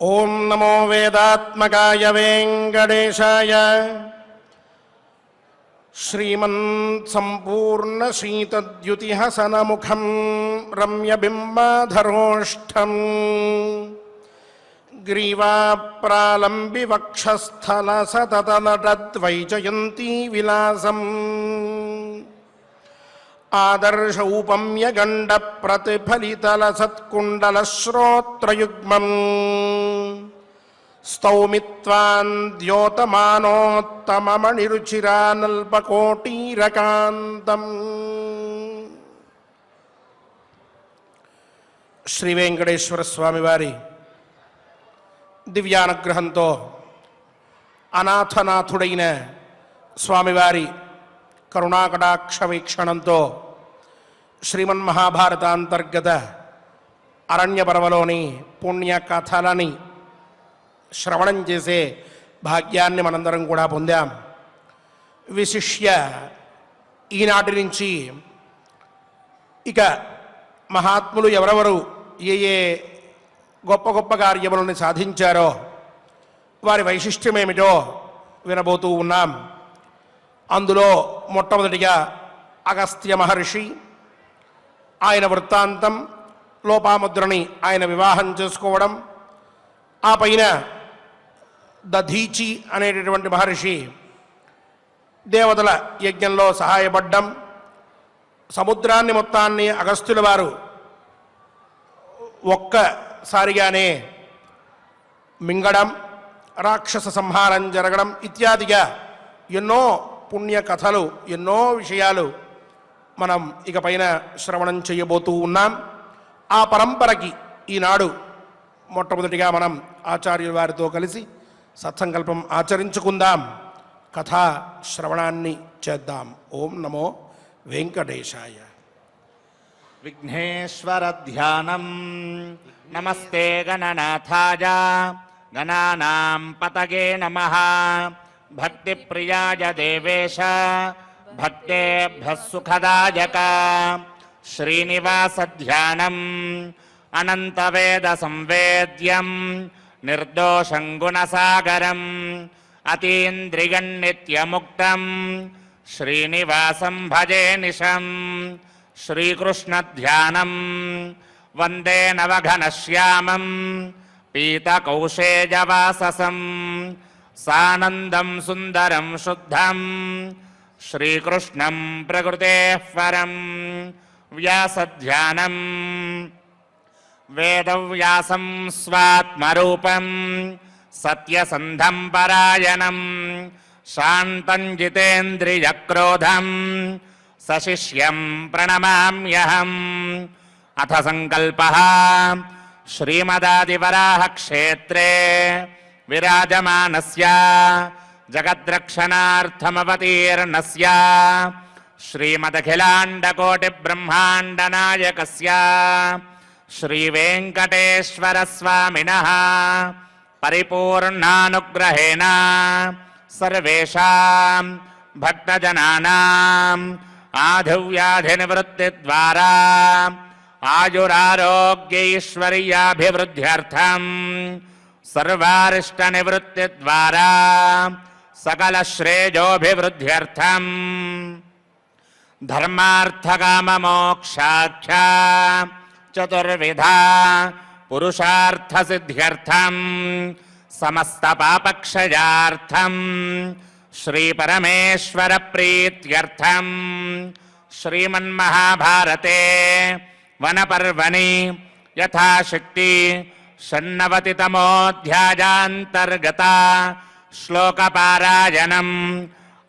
ఓం నమో వేదాత్మకాయ వెంకటేశాయ. శ్రీమన్ శీతద్యుతిహసనముఖం రమ్యబింబాధరోష్టం గ్రీవాప్రాలంబి వక్షస్థల సతతనటద్వైజయంతీ విలాసం ఆదర్శౌపమ్య గండ ప్రతిఫలితల సత్కుండల శ్రోత్రయుగ్మం స్తౌమిత్వాన్ ద్యోతమానోత్తమమణిరుచిరానల్పకోటీరకాంతం. శ్రీ వెంకటేశ్వర స్వామి వారి దివ్యానుగ్రహంతో అనాథనాథుడైన స్వామివారి కరుణాకటాక్ష వీక్షణంతో శ్రీమన్మహాభారతాంతర్గత అరణ్యపర్వలోని పుణ్యకథలని శ్రవణం చేసే భాగ్యాన్ని మనందరం కూడా పొందాం. విశిష్య ఈనాటి నుంచి ఇక మహాత్ములు ఎవరెవరు ఏ ఏ గొప్ప గొప్ప కార్యములను సాధించారో వారి వైశిష్ట్యమేమిటో వినబోతూ ఉన్నాం. అందులో మొట్టమొదటిగా అగస్త్య మహర్షి, ఆయన వృత్తాంతం, లోపాముద్రని ఆయన వివాహం చేసుకోవడం, ఆ పైన దధీచి అనేటటువంటి మహర్షి దేవతల యజ్ఞంలో సహాయపడ్డం, సముద్రాన్ని మొత్తాన్ని అగస్త్యుల వారు ఒక్కసారిగానే మింగడం, రాక్షస సంహారం జరగడం ఇత్యాదిగా ఎన్నో పుణ్య కథలు, ఎన్నో విషయాలు మనం ఇక పైన శ్రవణం చేయబోతూ ఉన్నాం. ఆ పరంపరకి ఈనాడు మొట్టమొదటిగా మనం ఆచార్యుల వారితో కలిసి సత్సంకల్పం ఆచరించుకుందాం, కథా శ్రవణాన్ని చేద్దాం. ఓం నమో వెంకటేశాయ. విఘ్నేశ్వర ధ్యానం. నమస్తే గణనాథాయ గణానాం పతగే నమః. భక్తి ప్రియాయ దేవేశ భక్తేభ్యః సుఖదాయక. శ్రీనివాస ధ్యానం అనంతవేద సంవేద్యం నిర్దోషం గుణసాగరం అతీంద్రియం నిత్యముక్తం శ్రీనివాసం భజే నిశం. శ్రీకృష్ణ ధ్యానం వందే నవఘనశ్యామం పీతకౌశేజవాససం సానందం సుందరం శుద్ధం శ్రీకృష్ణం ప్రకృతేః పరం. వ్యాసధ్యానం వేదవ్యాసం స్వాత్మరూపం సత్యసంధం పరాయణం శాంతం జితేంద్రియక్రోధం సశిష్యం ప్రణమామ్యహం. అథ సంకల్పః. శ్రీమదాదివరాహ క్షేత్రే విరాజమానస్య జగద్రక్షణార్థమవతీర్ణస్య శ్రీమదఖిలాండకోటిబ్రహ్మాండనాయకస్య శ్రీవేంకటేశ్వర స్వామినః పరిపూర్ణానుగ్రహేణ సర్వేషాం భక్తజనానాం ఆధివ్యాధినివృత్తిద్వారా ఆయురారోగ్యైశ్వర్యాభివృద్ధ్యర్థం సర్వారిష్టనివృత్తిద్వారా సకలశ్రేయోభివృద్ధ్యర్థం ధర్మార్థకామమోక్షాఖ్య చతుర్విధా పురుషార్థసిద్ధ్యర్థం సమస్తపాపక్షయార్థం శ్రీపరమేశ్వర ప్రీత్యర్థం శ్రీమన్మహాభారతే వనపర్వణి యథాశక్తి షణ్ణవతితమోऽధ్యాయాन्तर्गत శ్లోకపారాయణం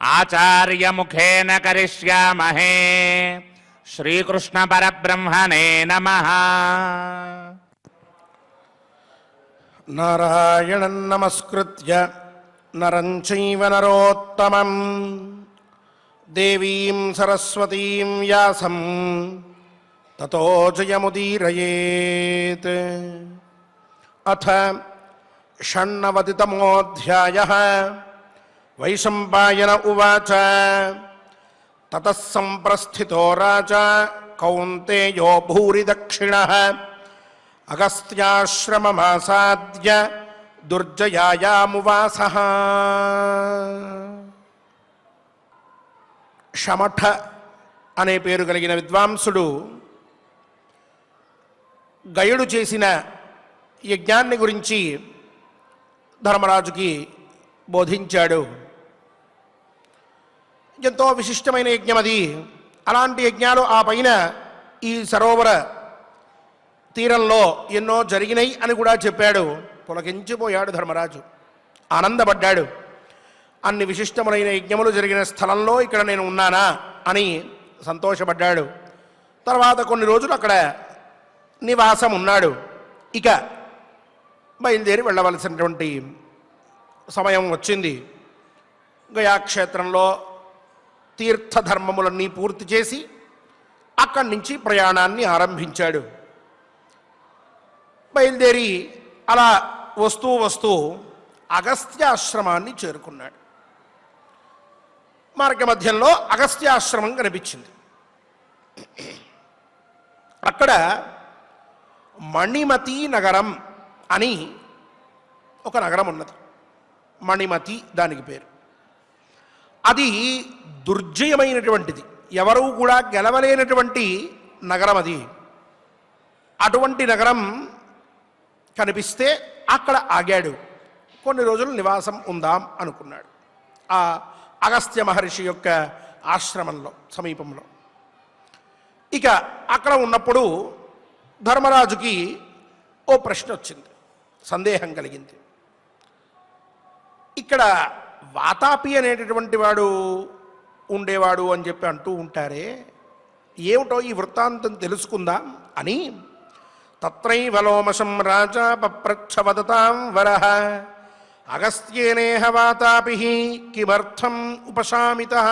ఆచార్యముఖేన కరిష్యామహే. శ్రీకృష్ణ పరబ్రహ్మణే నమః. నారాయణం నమస్కృత్య నరం చైవ నరోత్తమం దేవీం సరస్వతీం వ్యాసం తతో జయముదీరయేత్. అథ షణ్ణవతితమోऽధ్యాయః. వైశంపాయన ఉవాచ తతః సంప్రస్థితో రాజా కౌంతేయో భూరి దక్షిణః అగస్త్యాశ్రమమాసాద్య దుర్జయాయామువాసః. షమఠ అనే పేరు కలిగిన విద్వాంసుడు గయుడు చేసిన యజ్ఞాన్ని గురించి ధర్మరాజుకి బోధించాడు. ఎంతో విశిష్టమైన యజ్ఞం అది. అలాంటి యజ్ఞాలు ఆ పైన ఈ సరోవర తీరంలో ఎన్నో జరిగినాయి అని కూడా చెప్పాడు. పులకించిపోయాడు ధర్మరాజు, ఆనందపడ్డాడు. అన్ని విశిష్టములైన యజ్ఞములు జరిగిన స్థలంలో ఇక్కడ నేను ఉన్నానా అని సంతోషపడ్డాడు. తర్వాత కొన్ని రోజులు అక్కడ నివాసం ఉన్నాడు. ఇక బయలుదేరి వెళ్ళవలసినటువంటి సమయం వచ్చింది. గయాక్షేత్రంలో తీర్థధర్మములన్నీ పూర్తి చేసి అక్కడి నుంచి ప్రయాణాన్ని ఆరంభించాడు. బయలుదేరి అలా వస్తూ వస్తూ అగస్త్యాశ్రమాన్ని చేరుకున్నాడు. మార్గ మధ్యంలో అగస్త్యాశ్రమం కనిపించింది. అక్కడ మణిమతి నగరం అని ఒక నగరం ఉన్నది. మణిమతి దానికి పేరు. అది దుర్జయమైనటువంటిది, ఎవరూ కూడా గెలవలేనటువంటి నగరం అది. అటువంటి నగరం కనిపిస్తే అక్కడ ఆగాడు. కొన్ని రోజులు నివాసం ఉందాం అనుకున్నాడు ఆ అగస్త్య మహర్షి యొక్క ఆశ్రమంలో సమీపంలో. ఇక అక్కడ ఉన్నప్పుడు ధర్మరాజుకి ఓ ప్రశ్న వచ్చింది, సందేహం కలిగింది. ఇక్కడ వాతాపి అనేటటువంటి వాడు ఉండేవాడు అని చెప్పి అంటూ ఉంటారే, ఏమిటో ఈ వృత్తాంతం తెలుసుకుందాం అని తత్రైవ లోమశం రాజా పప్రచ్ఛ వదతాం వరః అగస్త్యేనేహ వాతాపి కిమర్థం ఉపశామితః.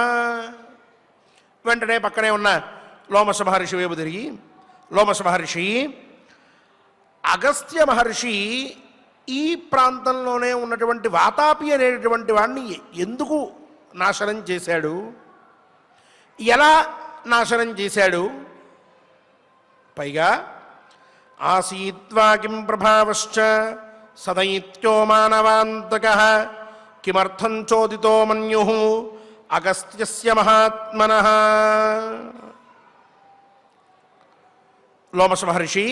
వెంటనే పక్కనే ఉన్న లోమశ మహర్షి వైపు తిరిగి, లోమశ మహర్షి, అగస్త్య మహర్షి ఈ ప్రాంతంలోనే ఉన్నటువంటి వాతాపి అనేటటువంటి వాడిని ఎందుకు నాశనం చేశాడు, ఎలా నాశనం చేశాడు, పైగా ఆసీత్వా కిం ప్రభావశ్చ సదైత్యో మానవాంతకః కిమర్థం చోదితో మన్యుః అగస్త్యస్య మహాత్మనః. లోమశ మహర్షి,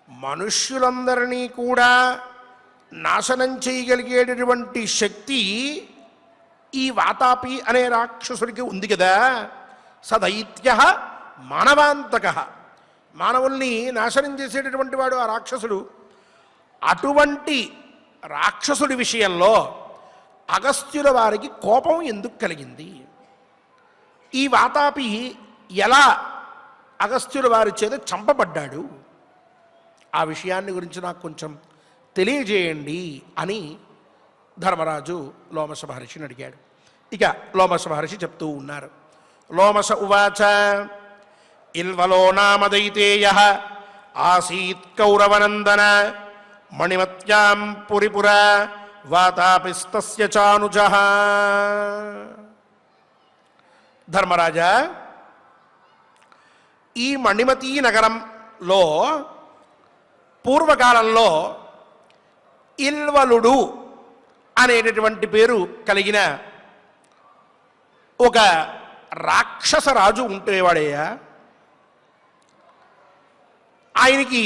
మనుష్యులందరినీ కూడా నాశనం చేయగలిగేటటువంటి శక్తి ఈ వాతాపి అనే రాక్షసుడికి ఉంది కదా. సదైత్య మానవాంతక, మానవుల్ని నాశనం చేసేటటువంటి వాడు ఆ రాక్షసుడు. అటువంటి రాక్షసుడి విషయంలో అగస్త్యుల వారికి కోపం ఎందుకు కలిగింది, ఈ వాతాపి ఎలా అగస్త్యుల వారి చేత చంపబడ్డాడు, ఆ విషయాన్ని గురించి నాకు కొంచెం తెలియజేయండి అని ధర్మరాజు లోమశ మహర్షిని అడిగాడు. ఇక లోమశ మహర్షి చెప్తూ ఉన్నారు. లోమశ ఉవాచ ఇల్వలో నామ దైతేయః ఆసీత్ కౌరవనందన మణిమత్యాం పురిపుర వాతాపిస్తస్య చానుజః. ధర్మరాజా, ఈ మణిమతీ నగరంలో పూర్వకాలంలో ఇల్వలుడు అనేటటువంటి పేరు కలిగిన ఒక రాక్షస రాజు ఉండేవాడయ్యా. ఆయనకి,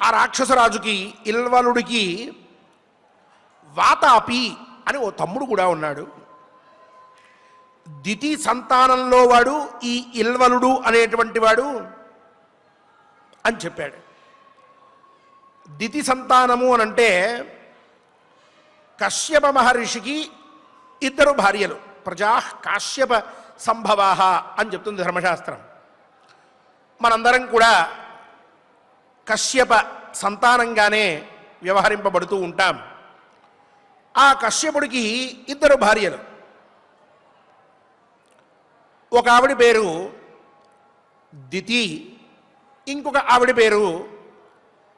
ఆ రాక్షసరాజుకి, ఇల్వలుడికి వాతాపి అని ఓ తమ్ముడు కూడా ఉన్నాడు. దితి సంతానంలో వాడు ఈ ఇల్వలుడు అనేటువంటి వాడు అని చెప్పాడు. దితి సంతానము అనంటే కశ్యప మహర్షికి ఇద్దరు భార్యలు, ప్రజా కాశ్యప సంభవాహ అని చెప్తుంది ధర్మశాస్త్రం. మనందరం కూడా కశ్యప సంతానంగానే వ్యవహరింపబడుతూ ఉంటాం. ఆ కశ్యపుడికి ఇద్దరు భార్యలు. ఒక ఆవిడ పేరు దితి, ఇంకొక ఆవిడ పేరు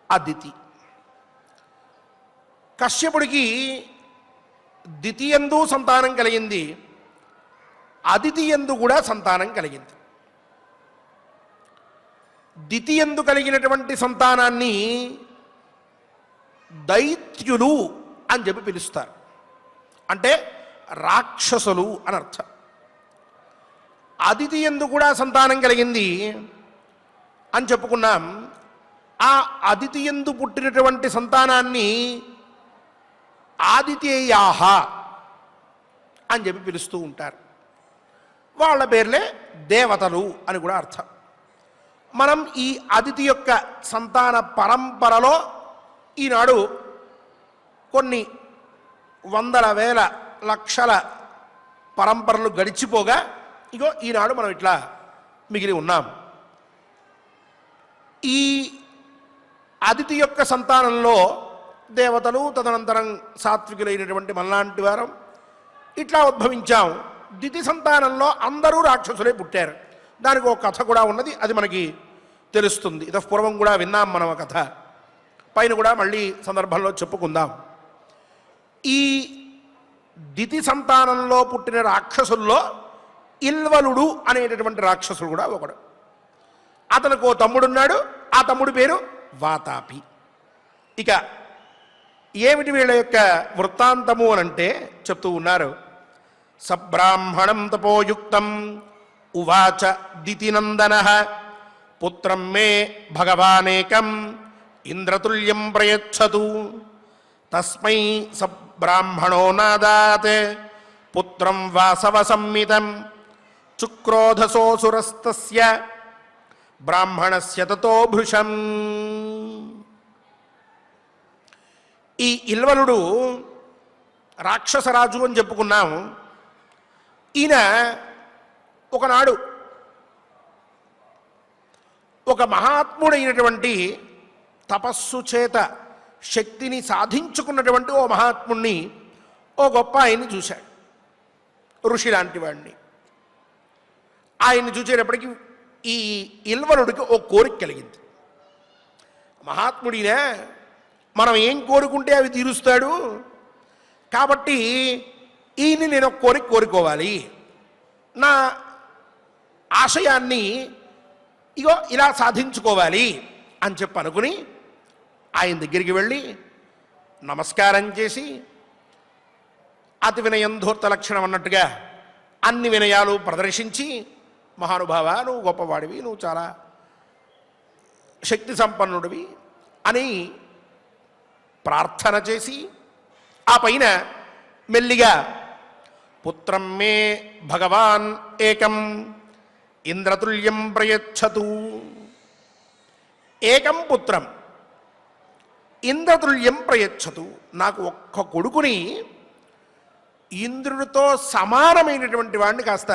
అదితి. కశ్యపుడికి దితియందు సంతానం కలిగింది, అదితియందు కూడా సంతానం కలిగింది. దితియందు కలిగినటువంటి సంతానాన్ని దైత్యులు అని చెప్పి పిలుస్తారు. అంటే రాక్షసులు అని అర్థం. అదితి యందు కూడా సంతానం కలిగింది అని చెప్పుకున్నాం. ఆ అదితి యందు పుట్టినటువంటి సంతానాన్ని ఆదితేయాహ అని చెప్పి పిలుస్తూ ఉంటారు. వాళ్ళ పేర్లే దేవతలు అని కూడా అర్థం. మనం ఈ అదితి యొక్క సంతాన పరంపరలో ఈనాడు కొన్ని వందల వేల లక్షల పరంపరలు గడిచిపోగా ఇగో ఈనాడు మనం ఇట్లా మిగిలి ఉన్నాం. ఈ అదితి యొక్క సంతానంలో దేవతలు, తదనంతరం సాత్వికులైనటువంటి మనలాంటి వారం ఇట్లా ఉద్భవించాం. దితి సంతానంలో అందరూ రాక్షసులే పుట్టారు. దానికి ఒక కథ కూడా ఉన్నది, అది మనకి తెలుస్తుంది. ఇతపూర్వం కూడా విన్నాం మనం ఆ కథ, పైన కూడా మళ్ళీ సందర్భంలో చెప్పుకుందాం. ఈ దితి సంతానంలో పుట్టిన రాక్షసుల్లో ఇల్వలుడు అనేటటువంటి రాక్షసుడు కూడా ఒకడు. అతనికి ఓ తమ్ముడున్నాడు. ఆ తమ్ముడి పేరు వాతాపి. ఇక ఏమిటి వీళ్ళ యొక్క వృత్తాంతము అనంటే చెప్తూ ఉన్నారు. సబ్రాహ్మణం తపోయుక్తం ఉవాచ దితినందన పుత్రం మే భగవానేకం ఇంద్రతుల్యం ప్రయచ్చతు తస్మై సబ్రాహ్మణో నాదాత్ పుత్రం వాసవ సంమితం చుక్రోధసోసురస్తస్య బ్రాహ్మణస్య తతో భృశం. ఈ ఇల్వలుడు రాక్షసరాజు అని చెప్పుకున్నాం. ఈయన ఒకనాడు ఒక మహాత్ముడైనటువంటి తపస్సు చేత శక్తిని సాధించుకున్నటువంటి ఓ మహాత్ముణ్ణి, ఓ గొప్ప ఆయన్ని చూశాడు. ఋషి లాంటి వాడిని. ఆయన్ని చూసేటప్పటికి ఈ ఇల్వలుడికి ఓ కోరిక కలిగింది. మహాత్ముడినే మనం ఏం కోరుకుంటే అవి తీరుస్తాడు, కాబట్టి ఈయన్ని నేను ఒక కోరిక కోరుకోవాలి, నా ఆశయాన్ని ఇగో ఇలా సాధించుకోవాలి అని చెప్పి అనుకుని ఆయన దగ్గరికి వెళ్ళి నమస్కారం చేసి, అతి వినయం ధూర్త లక్షణం అన్నట్టుగా అన్ని వినయాలు ప్రదర్శించి, మహానుభావ నువ్వు గొప్పవాడివి, నువ్వు చాలా శక్తి సంపన్నుడివి అని ప్రార్థన చేసి, ఆ పైన మెల్లిగా పుత్రం మే భగవాన్ ఏకం ఇంద్రతుల్యం ప్రయచ్చతు. ఏకం పుత్రం ఇంద్రతుల్యం ప్రయచ్చతు, నాకు ఒక్క కొడుకుని ఇంద్రుడితో సమానమైనటువంటి వాడిని కాస్త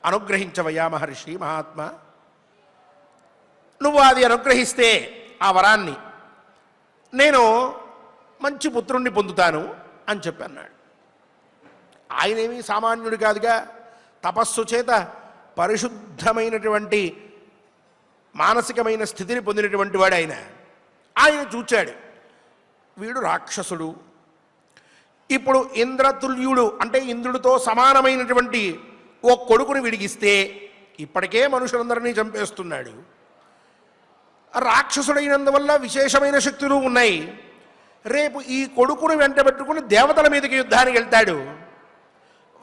అనుగ్రహించవయ్యా మహర్షి మహాత్మా. నువ్వు అది అనుగ్రహిస్తే ఆ వరాన్ని నేను మంచి పుత్రుణ్ణి పొందుతాను అని చెప్పి అన్నాడు. ఆయనేమీ సామాన్యుడు కాదుగా, తపస్సు చేత పరిశుద్ధమైనటువంటి మానసికమైన స్థితిని పొందినటువంటి వాడు ఆయన. ఆయన చూచాడు, వీడు రాక్షసుడు. ఇప్పుడు ఇంద్రతుల్యుడు అంటే ఇంద్రుడితో సమానమైనటువంటి ఓ కొడుకుని విడిగిస్తే ఇప్పటికే మనుషులందరినీ చంపేస్తున్నాడు. రాక్షసుడైనందువల్ల విశేషమైన శక్తులు ఉన్నాయి. రేపు ఈ కొడుకును వెంటబెట్టుకుని దేవతల మీదకి యుద్ధానికి వెళ్తాడు.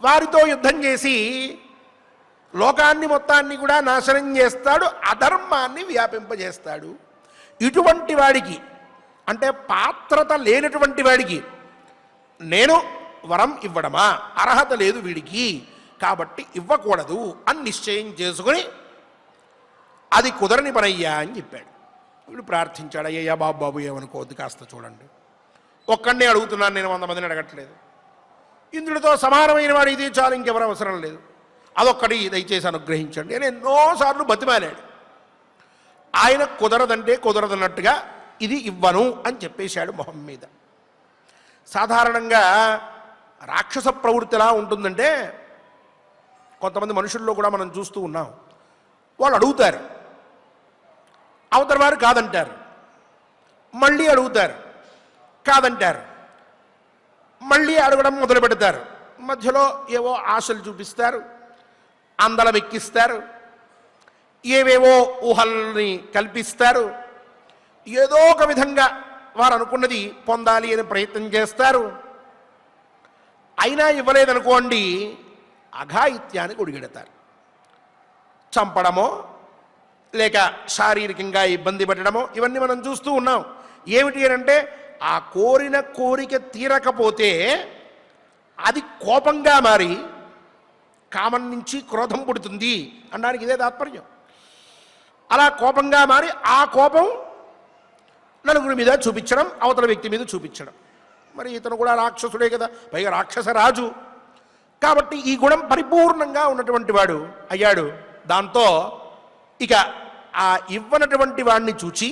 వారితో యుద్ధం చేసి లోకాన్ని మొత్తాన్ని కూడా నాశనం చేస్తాడు, అధర్మాన్ని వ్యాపింపజేస్తాడు. ఇటువంటి వాడికి అంటే పాత్రత లేనటువంటి వాడికి నేను వరం ఇవ్వడమా? అర్హత లేదు వీడికి, కాబట్టి ఇవ్వకూడదు అని నిశ్చయం చేసుకుని అది కుదరని పనయ్యా అని చెప్పాడు. వీడు ప్రార్థించాడు, అయ్యయ్యా బాబు ఏమనుకోవద్దు, కాస్త చూడండి, ఒక్కడినే అడుగుతున్నాను, నేను 100 మందిని అడగట్లేదు. ఇంద్రుడితో సమానమైన వాడు ఇది చాలు, ఇంకెవరు అవసరం లేదు, అదొక్కటి దయచేసి అనుగ్రహించండి అని ఎన్నోసార్లు బతిమాలాడు. ఆయన కుదరదంటే కుదరదన్నట్టుగా ఇది ఇవ్వను అని చెప్పేశాడు మొహం మీద. సాధారణంగా రాక్షస ప్రవృత్తి ఎలా ఉంటుందంటే, కొంతమంది మనుషుల్లో కూడా మనం చూస్తూ ఉన్నాం, వాళ్ళు అడుగుతారు, అవతల వారు కాదంటారు, మళ్ళీ అడుగుతారు, కాదంటారు, మళ్ళీ అడగడం మొదలు పెడతారు. మధ్యలో ఏవో ఆశలు చూపిస్తారు, అందలం ఎక్కిస్తారు, ఏవేవో ఊహల్ని కల్పిస్తారు, ఏదో ఒక విధంగా వారు అనుకున్నది పొందాలి అని ప్రయత్నం చేస్తారు. అయినా ఇవ్వలేదనుకోండి, అఘాయిత్యానికి ఒడిగెడతారు. చంపడమో లేక శారీరకంగా ఇబ్బంది పెట్టడమో ఇవన్నీ మనం చూస్తూ ఉన్నాం. ఏమిటి అని అంటే, ఆ కోరిన కోరిక తీరకపోతే అది కోపంగా మారి కామం నుంచి క్రోధం పుడుతుంది అనడానికి ఇదే తాత్పర్యం. అలా కోపంగా మారి ఆ కోపం నలుగురి మీద చూపించడం, అవతల వ్యక్తి మీద చూపించడం. మరి ఇతను కూడా రాక్షసుడే కదా, పైగా రాక్షస రాజు కాబట్టి ఈ గుణం పరిపూర్ణంగా ఉన్నటువంటి వాడు అయ్యాడు. దాంతో ఇక ఆ ఇవ్వనటువంటి వాడిని చూచి,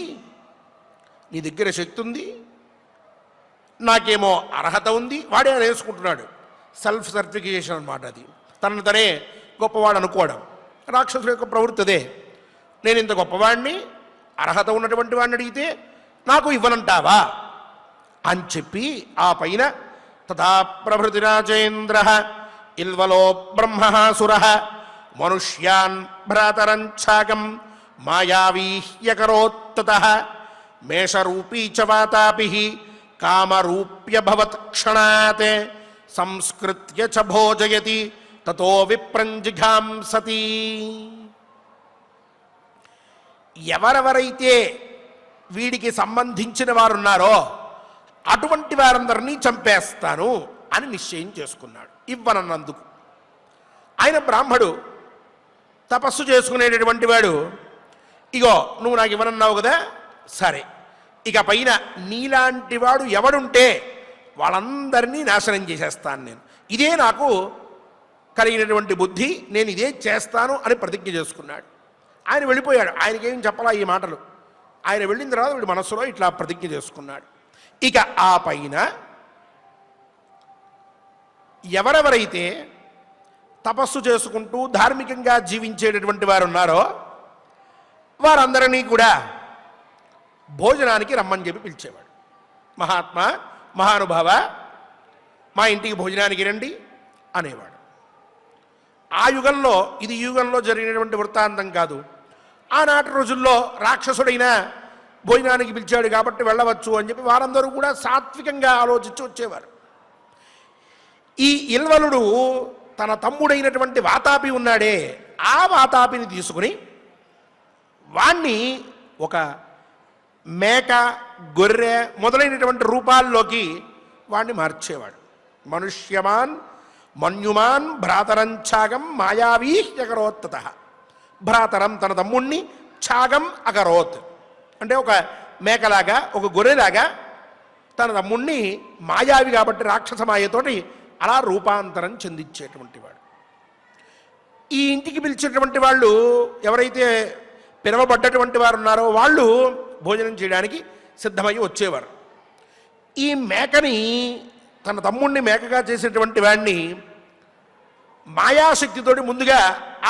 నీ దగ్గర శక్తి ఉంది, నాకేమో అర్హత ఉంది, వాడే వేసుకుంటున్నాడు. సెల్ఫ్ సర్టిఫికేషన్ అన్నమాట. అది తనను తనే గొప్పవాడు అనుకోవడం రాక్షసుల యొక్క ప్రవృత్తి అదే. నేను ఇంత గొప్పవాడిని, అర్హత ఉన్నటువంటి వాడిని అడిగితే నాకు ఇవ్వనంటావా అని చెప్పి ఆ పైన తథా ప్రభృతి రాజేంద్ర ఇల్వలో బ్రహ్మసుర మనుష్యాన్ భ్రాతరంఛాగం మాయావీహ్యకరోత్తత మేషరూపీ చ వాతాపి కామరూప్యభవత్ క్షణాత్ సంస్కృత్య చ భోజయతి తతో విప్రంజిఘాంసతి. ఎవరెవరైతే వీడికి సంబంధించిన వారున్నారో అటువంటి వారందరినీ చంపేస్తాను అని నిశ్చయం చేసుకున్నాడు ఇవ్వనన్నందుకు. ఆయన బ్రాహ్మడు, తపస్సు చేసుకునేటటువంటి వాడు. ఇగో నువ్వు నాకు ఇవ్వనన్నావు కదా, సరే ఇక పైన నీలాంటి వాడు ఎవడుంటే వాళ్ళందరినీ నాశనం చేసేస్తాను నేను, ఇదే నాకు కలిగినటువంటి బుద్ధి, నేను ఇదే చేస్తాను అని ప్రతిజ్ఞ చేసుకున్నాడు. ఆయన వెళ్ళిపోయాడు. ఆయనకేం చెప్పాలా ఈ మాటలు. ఆయన వెళ్ళిన తర్వాత వీడి మనస్సులో ఇట్లా ప్రతిజ్ఞ చేసుకున్నాడు. ఇక ఆ పైన ఎవరెవరైతే తపస్సు చేసుకుంటూ ధార్మికంగా జీవించేటటువంటి వారు ఉన్నారో వారందరినీ కూడా భోజనానికి రమ్మని చెప్పి పిలిచేవాడు. మహాత్మా, మహానుభావ, మా ఇంటికి భోజనానికి రండి అనేవాడు. ఆ యుగంలో, ఇది యుగంలో జరిగినటువంటి వృత్తాంతం కాదు. ఆనాటి రోజుల్లో రాక్షసుడైన భోజనానికి పిలిచాడు కాబట్టి వెళ్ళవచ్చు అని చెప్పి వారందరూ కూడా సాత్వికంగా ఆలోచించి వచ్చేవారు. ఈ ఇల్వలుడు తన తమ్ముడైనటువంటి వాతాపి ఉన్నాడే, ఆ వాతాపిని తీసుకుని వాణ్ణి ఒక మేక, గొర్రె మొదలైనటువంటి రూపాల్లోకి వాణ్ణి మార్చేవాడు. మనుష్యమాన్ మన్యుమాన్ భ్రాతరంఛాగం మాయావీహ్యకరోత్తత. భ్రాతరం తన తమ్ముణ్ణి, ఛాగం అకరోత్ అంటే ఒక మేకలాగా, ఒక గొర్రెలాగా తన తమ్ముణ్ణి మాయావి కాబట్టి రాక్షస మాయతోటి అలా రూపాంతరం చెందించేటువంటి వాడు. ఈ ఇంటికి పిలిచేటువంటి వాళ్ళు ఎవరైతే పిలవబడ్డటువంటి వారు ఉన్నారో వాళ్ళు భోజనం చేయడానికి సిద్ధమై వచ్చేవారు. ఈ మేకని, తన తమ్ముణ్ణి మేకగా చేసేటువంటి వాడిని మాయాశక్తితోటి ముందుగా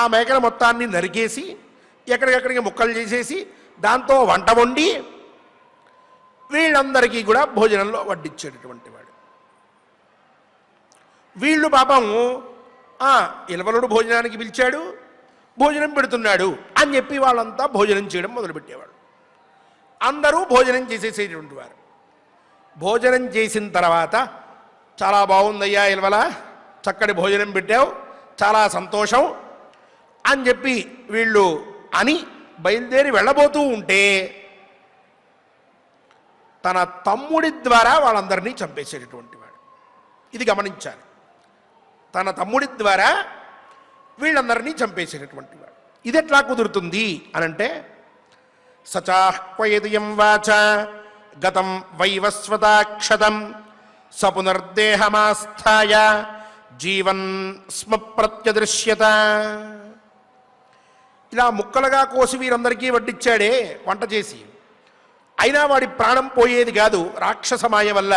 ఆ మేకల మొత్తాన్ని నరికేసి ఎక్కడికెక్కడికి ముక్కలు చేసేసి దాంతో వంట వండి వీళ్ళందరికీ కూడా భోజనంలో వడ్డించేటటువంటి వాడు. వీళ్ళు పాపం ఇలవలుడు భోజనానికి పిలిచాడు, భోజనం పెడుతున్నాడు అని చెప్పి వాళ్ళంతా భోజనం చేయడం మొదలుపెట్టేవాడు. అందరూ భోజనం చేసేసేటువంటి వారు. భోజనం చేసిన తర్వాత చాలా బాగుందయ్యా ఇలవల, చక్కటి భోజనం పెట్టావు, చాలా సంతోషం అని చెప్పి వీళ్ళు అని బయలుదేరి వెళ్ళబోతూ ఉంటే తన తమ్ముడి ద్వారా వాళ్ళందరినీ చంపేసేటటువంటి వాడు. ఇది గమనించాలి. తన తమ్ముడి ద్వారా వీళ్ళందరినీ చంపేసేటటువంటి వాడు. ఇది ఎట్లా కుదురుతుంది అనంటే, సచాహ్వయదియం వాచ గతం వైవస్వతాక్షతం సపునర్దేహమాస్థాయ జీవన్ స్మ ప్రత్యదృశ్యత. ఇలా ముక్కలుగా కోసి వీరందరికీ వడ్డిచ్చాడే వంట చేసి, అయినా వాడి ప్రాణం పోయేది కాదు రాక్షస మాయ వల్ల.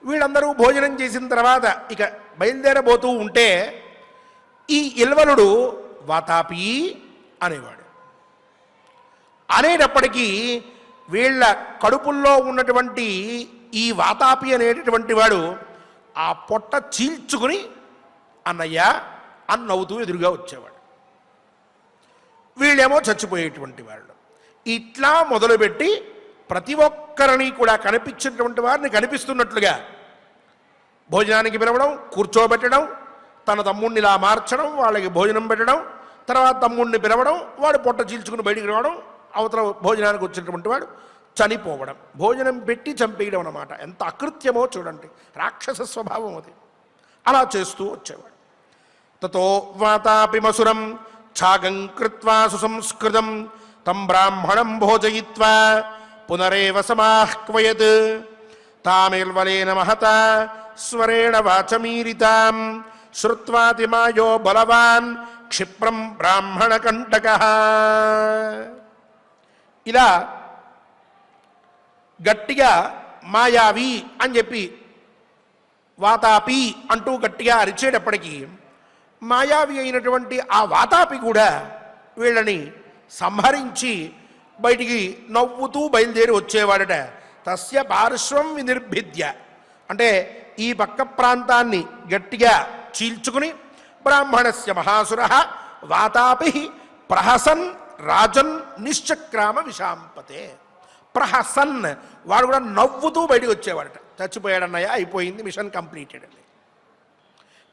వీళ్ళందరూ భోజనం చేసిన తర్వాత ఇక బయలుదేరబోతూ ఉంటే ఈ ఇల్వలుడు వాతాపి అనేవాడు. అనేటప్పటికీ వీళ్ళ కడుపుల్లో ఉన్నటువంటి ఈ వాతాపి అనేటటువంటి వాడు ఆ పొట్ట చీల్చుకుని అన్నయ్య అని నవ్వుతూ ఎదురుగా వచ్చేవాడు. వీళ్ళేమో చచ్చిపోయేటువంటి వాళ్ళు. ఇట్లా మొదలుపెట్టి ప్రతి ఒక్కరిని కూడా కనిపించినటువంటి వారిని కనిపిస్తున్నట్లుగా భోజనానికి పిలవడం, కూర్చోబెట్టడం, తన తమ్ముడిని ఇలా మార్చడం, వాళ్ళకి భోజనం పెట్టడం, తర్వాత తమ్ముడిని పిలవడం, వాడు పొట్ట చీల్చుకుని బయటికి రావడం, అవతల భోజనానికి వచ్చినటువంటి వాడు చనిపోవడం, భోజనం పెట్టి చంపేయడం అన్నమాట. ఎంత అకృత్యమో చూడండి, రాక్షస స్వభావం అది. అలా చేస్తూ వచ్చేవాడు. తతో వాతాపిమసురం ఛాగం కృత్వా సుసంస్కృతం తం బ్రాహ్మణం భోజయిత్వా పునరేవ సమాహ్వయత్ తామిర్వలేన మహత స్వరేణ వాచమీరితాం శ్రుత్వాతిమాయో బలవాన్ క్షిప్రం బ్రాహ్మణ కంటకః. ఇలా గట్టిగా మాయావి అని చెప్పి వాతాపి అంటూ గట్టిగా అరిచేటప్పటికీ మాయావి అయినటువంటి ఆ వాతాపి కూడా వీళ్ళని సంహరించి బయటికి నవ్వుతూ బయలుదేరి వచ్చేవాడట. తస్య పార్శ్వం వినిర్భిద్య అంటే ఈ పక్క ప్రాంతాన్ని గట్టిగా చీల్చుకుని బ్రాహ్మణస్య మహాసుర వాతాపి ప్రహసన్ రాజన్ నిశ్చక్రామ విశాంపతే. ప్రహసన్ వాడు కూడా నవ్వుతూ బయటికి వచ్చేవాడట. చచ్చిపోయాడన్నయ్య, అయిపోయింది, మిషన్ కంప్లీటెడ్ అని.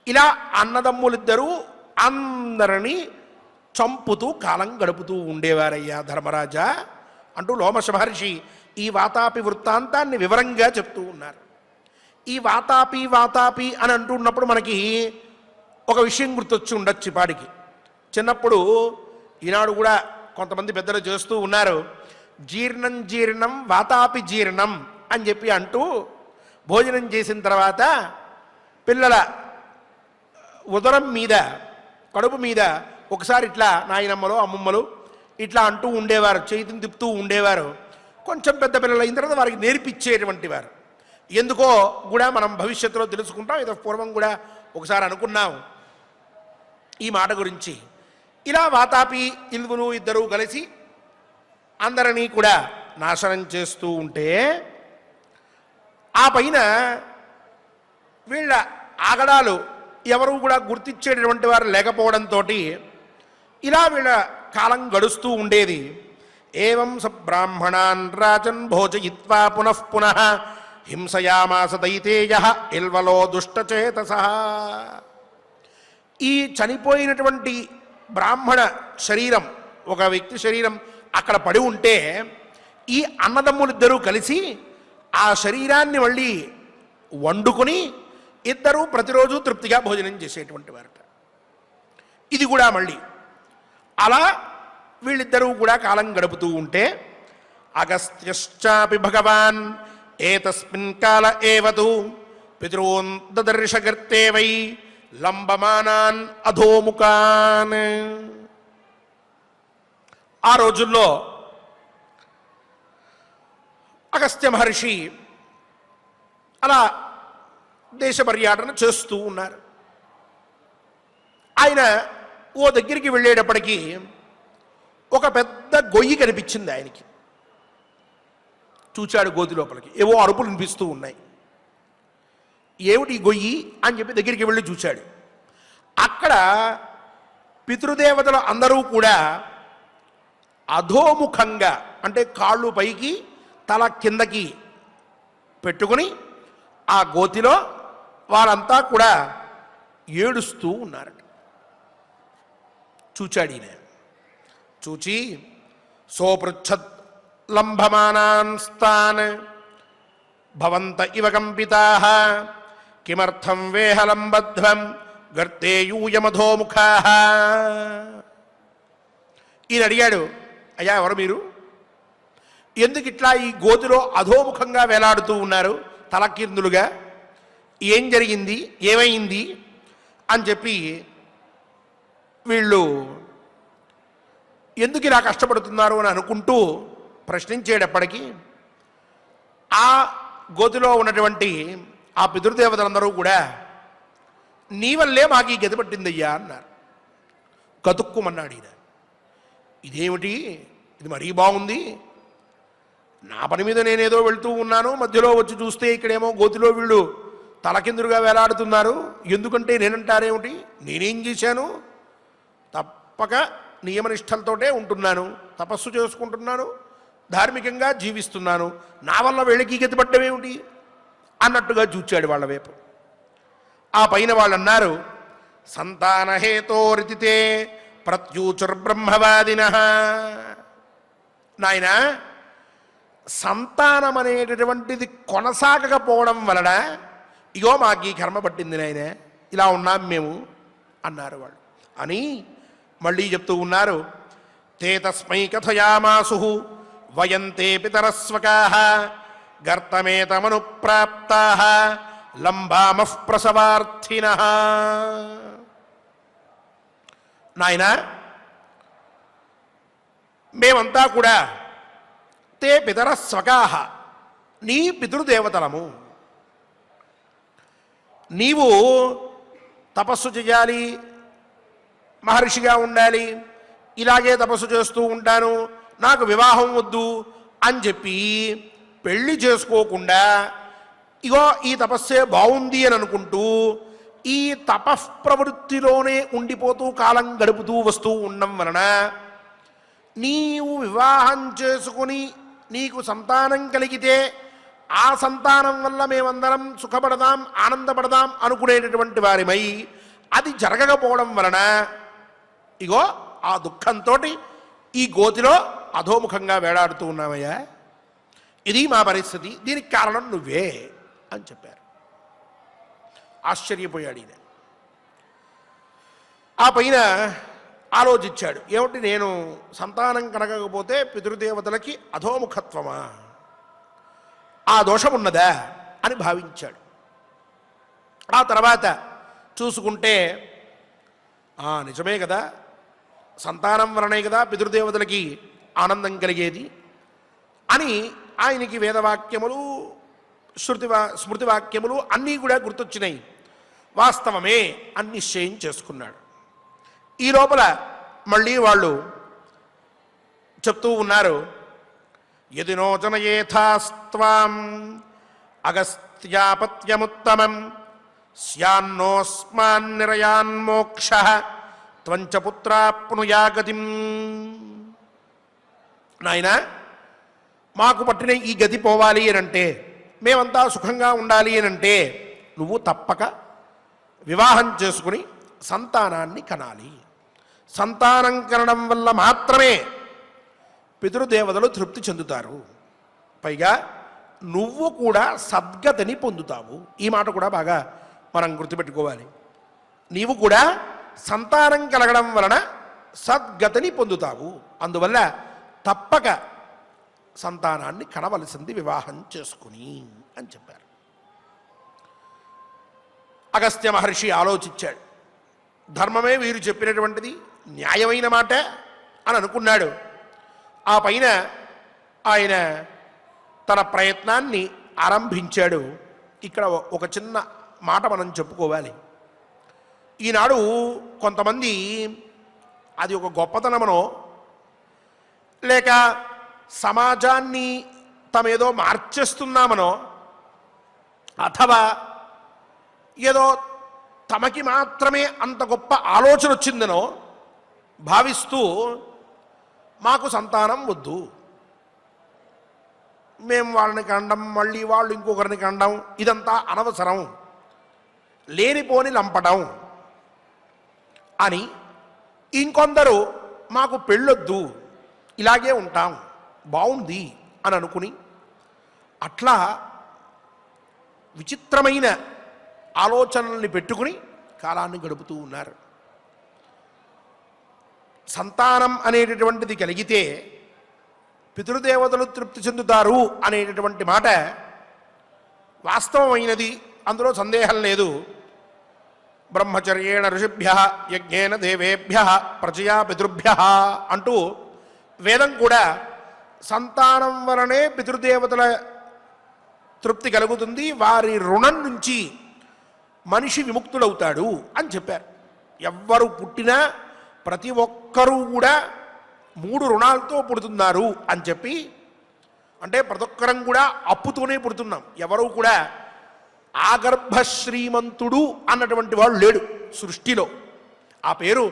ఇలా అన్నదమ్ములిద్దరూ అందరినీ చంపుతూ కాలం గడుపుతూ ఉండేవారయ్యా ధర్మరాజా అంటూ లోమశ మహర్షి ఈ వాతాపి వృత్తాంతాన్ని వివరంగా చెప్తూ ఉన్నారు. ఈ వాతాపి వాతాపి అని అంటున్నప్పుడు మనకి ఒక విషయం గుర్తొచ్చి ఉండొచ్చు పాడికి. చిన్నప్పుడు ఈనాడు కూడా కొంతమంది పెద్దలు చేస్తూ ఉన్నారు, జీర్ణం జీర్ణం వాతాపి జీర్ణం అని చెప్పి అంటూ భోజనం చేసిన తర్వాత పిల్లల ఉదరం మీద, కడుపు మీద ఒకసారి ఇట్లా నాయనమ్మలు అమ్మమ్మలు ఇట్లా అంటూ ఉండేవారు, చేతిని తిప్పుతూ ఉండేవారు. కొంచెం పెద్ద పిల్లలు అయిన తర్వాత వారికి నేర్పించేటువంటి వారు. ఎందుకో కూడా మనం భవిష్యత్తులో తెలుసుకుంటాం. ఏదో పూర్వం కూడా ఒకసారి అనుకున్నాం ఈ మాట గురించి. ఇలా వాతాపి ఇల్వులు ఇద్దరూ కలిసి అందరినీ కూడా నాశనం చేస్తూ ఉంటే ఆ పైన వీళ్ళ ఆగడాలు ఎవరు కూడా గుర్తించేటటువంటి వారు లేకపోవడంతో ఇలా వీళ్ళ కాలం గడుస్తూ ఉండేది. ఏవం స బ్రాహ్మణాన్ రాజన్ భోజయిత్వా పునః పునః హింసయామాస దైతేయః ఇల్వలో దుష్టచేతసః. ఈ చనిపోయినటువంటి బ్రాహ్మణ శరీరం, ఒక వ్యక్తి శరీరం అక్కడ పడి ఉంటే ఈ అన్నదమ్ములిద్దరూ కలిసి ఆ శరీరాన్ని మళ్ళీ వండుకొని ఇద్దరూ ప్రతిరోజు తృప్తిగా భోజనం చేసేటువంటి వారట. ఇది కూడా మళ్ళీ అలా వీళ్ళిద్దరూ కూడా కాలం గడుపుతూ ఉంటే అగస్త్యశ్చాపి భగవాన్ ఏతస్మిన్ కాల ఏవతు పితॄన్ దదర్శగర్తే వై లంబమానాన్ అధోముఖాన్. ఆ రోజుల్లో అగస్త్య మహర్షి అలా దేశ పర్యటన చేస్తూ ఉన్నారు. ఆయన ఓ దగ్గరికి వెళ్ళేటప్పటికీ ఒక పెద్ద గొయ్యి కనిపించింది ఆయనకి. చూచాడు గోతి లోపలికి, ఏవో అరుపులు వినిపిస్తూ ఉన్నాయి. ఏమిటి గొయ్యి అని చెప్పి దగ్గరికి వెళ్ళి చూచాడు. అక్కడ పితృదేవతలు అందరూ కూడా అధోముఖంగా అంటే కాళ్ళు పైకి తల కిందకి పెట్టుకుని ఆ గోతిలో వారంతా కూడా ఏడుస్తూ ఉన్నారట. చూచాడు ఈయన. చూచి సోపృచ్ఛత్ లంభమానాన్ స్తాన్ భవంత ఇవ కంపితాః కిమర్థం వేహలంబధ్వం గర్తే యూయమధోముఖాః. ఈయన అడిగాడు, అయ్యా ఎవరు మీరు? ఎందుకు ఇట్లా ఈ గోతిలో అధోముఖంగా వేలాడుతూ ఉన్నారు తలకిందులుగా? ఏం జరిగింది, ఏమైంది అని చెప్పి వీళ్ళు ఎందుకు ఇలా కష్టపడుతున్నారు అని అనుకుంటూ ప్రశ్నించేటప్పటికీ ఆ గోతిలో ఉన్నటువంటి ఆ పితృదేవతలందరూ కూడా నీ వల్లే మాకు ఈ గతి పట్టిందయ్యా అన్నారు. కతుక్కుమన్నాడు ఈయన. ఇదేమిటి, ఇది మరీ బాగుంది, నా పని మీద నేనేదో వెళ్తూ ఉన్నాను, మధ్యలో వచ్చి చూస్తే ఇక్కడేమో గోతిలో వీళ్ళు తలకిందులుగా వేలాడుతున్నారు, ఎందుకంటే నేనంటారేమిటి, నేనేం చేశాను? తప్పక నియమనిష్టలతోటే ఉంటున్నాను, తపస్సు చేసుకుంటున్నాను, ధార్మికంగా జీవిస్తున్నాను, నా వల్ల వీళ్ళకి గతి పడ్డమేమిటి అన్నట్టుగా చూచాడు వాళ్ళ వైపు. ఆ పైన వాళ్ళు అన్నారు, సంతానహేతోరితితే ప్రత్యూచుర్బ్రహ్మవాదిన. నాయన, సంతానం అనేటటువంటిది కొనసాగకపోవడం వలన ఇగో మాకు ఈ కర్మ పట్టింది నాయన, ఇలా ఉన్నాం మేము అన్నారు వాళ్ళు. అని మళ్ళీ చెప్తూ ఉన్నారు, తే తస్మై కథయామాసు వయంతే పితరస్వకాః గర్తమేతమనుప్రాప్తాః లంబామః ప్రసవార్థినః. నాయన, మేమంతా కూడా తే పితరస్వకాః, నీ పితృదేవతలము. నీవు తపస్సు చేయాలి, మహర్షిగా ఉండాలి, ఇలాగే తపస్సు చేస్తూ ఉంటాను, నాకు వివాహం వద్దు అని చెప్పి పెళ్లి చేసుకోకుండా ఇగో ఈ తపస్సే బాగుంది అని అనుకుంటూ ఈ తపఃప్రవృత్తిలోనే ఉండిపోతూ కాలం గడుపుతూ వస్తూ ఉండడం వలన నీవు వివాహం చేసుకుని నీకు సంతానం కలిగితే ఆ సంతానం వల్ల మేమందరం సుఖపడదాం, ఆనందపడదాం అనుకునేటటువంటి వారిమై అది జరగకపోవడం వలన ఇగో ఆ దుఃఖంతో ఈ గోతిలో అధోముఖంగా వేలాడుతూ ఉన్నామయ్యా, ఇది మా పరిస్థితి, దీనికి కారణం నువ్వే అని చెప్పారు. ఆశ్చర్యపోయాడు ఈయన. ఆ పైన ఆలోచించాడు, ఏమిటి నేను సంతానం కలగకపోతే పితృదేవతలకి అధోముఖత్వమా, ఆ దోషం ఉన్నదా అని భావించాడు. ఆ తర్వాత చూసుకుంటే నిజమే కదా, సంతానం వలనే కదా పితృదేవతలకి ఆనందం కలిగేది అని ఆయనకి వేదవాక్యములు స్మృతివాక్యములు అన్నీ కూడా గుర్తొచ్చినాయి. వాస్తవమే అని నిశ్చయం చేసుకున్నాడు. ఈ లోపల మళ్ళీ వాళ్ళు చెప్తూ ఉన్నారు, యదినోచనయేథాస్త్వాం అగస్త్యాపత్యముత్తమం స్యాన్నోస్మాన్నిరయాన్మోక్షః త్వంచ పుత్రాప్నుయాగతిం. నాయన, మాకు పట్టిన ఈ గతి పోవాలి అనంటే, మేమంతా సుఖంగా ఉండాలి అనంటే నువ్వు తప్పక వివాహం చేసుకుని సంతానాన్ని కనాలి. సంతానం కనడం వల్ల మాత్రమే పితృదేవతలు తృప్తి చెందుతారు, పైగా నువ్వు కూడా సద్గతిని పొందుతావు. ఈ మాట కూడా బాగా మనం గుర్తుపెట్టుకోవాలి. నీవు కూడా సంతానం కలగడం వలన సద్గతిని పొందుతావు, అందువల్ల తప్పక సంతానాన్ని కనవలసింది వివాహం చేసుకుని అని చెప్పారు. అగస్త్య మహర్షి ఆలోచించాడు, ధర్మమే వీరు చెప్పినటువంటిది, న్యాయమైన మాట అని అనుకున్నాడు. ఆ పైన ఆయన తన ప్రయత్నాన్ని ఆరంభించాడు. ఇక్కడ ఒక చిన్న మాట మనం చెప్పుకోవాలి. ఈనాడు కొంతమంది అది ఒక గొప్పతనమనో లేక సమాజాన్ని తమేదో మార్చేస్తున్నామనో అథవా ఏదో తమకి మాత్రమే అంత గొప్ప ఆలోచన వచ్చిందనో భావిస్తూ మాకు సంతానం వద్దు, మేము వాళ్ళని కండం, మళ్ళీ వాళ్ళు ఇంకొకరిని కండం, ఇదంతా అనవసరం, లేనిపోని లంపటం అని, ఇంకొందరు మాకు పెళ్ళొద్దు, ఇలాగే ఉంటాం, బాగుంది అని అనుకుని అట్లా విచిత్రమైన ఆలోచనల్ని పెట్టుకుని కాలాన్ని గడుపుతూ ఉన్నారు. సంతానం అనేటటువంటిది కలిగితే పితృదేవతలు తృప్తి చెందుతారు అనేటటువంటి మాట వాస్తవమైనది, అందులో సందేహం లేదు. బ్రహ్మచర్యేణ ఋషిభ్య యజ్ఞేన దేవేభ్య ప్రజయా పితృభ్య అంటూ వేదం కూడా సంతానం వలనే పితృదేవతల తృప్తి కలుగుతుంది, వారి రుణం నుంచి మనిషి విముక్తుడవుతాడు అని చెప్పారు. ఎవ్వరు పుట్టినా ప్రతి ఒక్కరూ కూడా 3 రుణాలతో పుడుతున్నారు అని చెప్పి, అంటే ప్రతి ఒక్కరం కూడా అప్పుతోనే పుడుతున్నాం. ఎవరు కూడా ఆగర్భ శ్రీమంతుడు అన్నటువంటి వాడు లేడు సృష్టిలో. ఆ పేరు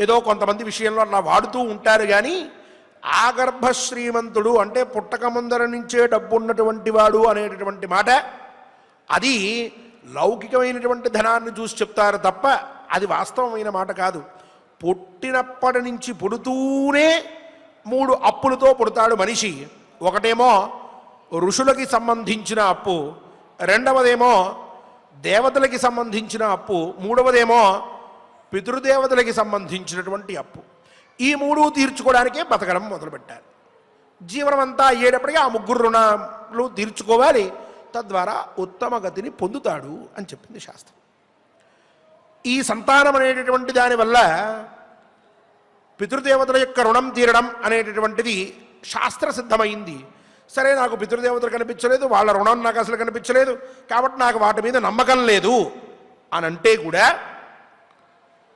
ఏదో కొంతమంది విషయంలో అలా వాడుతూ ఉంటారు, కానీ ఆగర్భ శ్రీమంతుడు అంటే పుట్టక ముందర నుంచే డబ్బు ఉన్నటువంటి వాడు అనేటటువంటి మాట అది లౌకికమైనటువంటి ధనాన్ని చూసి చెప్తారు తప్ప అది వాస్తవమైన మాట కాదు. పుట్టినప్పటి నుంచి పుడుతూనే 3 అప్పులతో పుడతాడు మనిషి. ఒకటేమో ఋషులకి సంబంధించిన అప్పు, రెండవదేమో దేవతలకి సంబంధించిన అప్పు, మూడవదేమో పితృదేవతలకి సంబంధించినటువంటి అప్పు. ఈ 3 తీర్చుకోవడానికే బతకడం మొదలుపెట్టారు. జీవనం అంతా అయ్యేటప్పటికీ ఆ 3 రుణాలు తీర్చుకోవాలి, తద్వారా ఉత్తమ గతిని పొందుతాడు అని చెప్పింది శాస్త్రం. ఈ సంతానం అనేటటువంటి దానివల్ల పితృదేవతల యొక్క రుణం తీరడం అనేటటువంటిది శాస్త్రసిద్ధమైంది. సరే, నాకు పితృదేవతలు కనిపించలేదు, వాళ్ళ రుణం నాకు అసలు కనిపించలేదు, కాబట్టి నాకు వాటి మీద నమ్మకం లేదు అని అంటే కూడా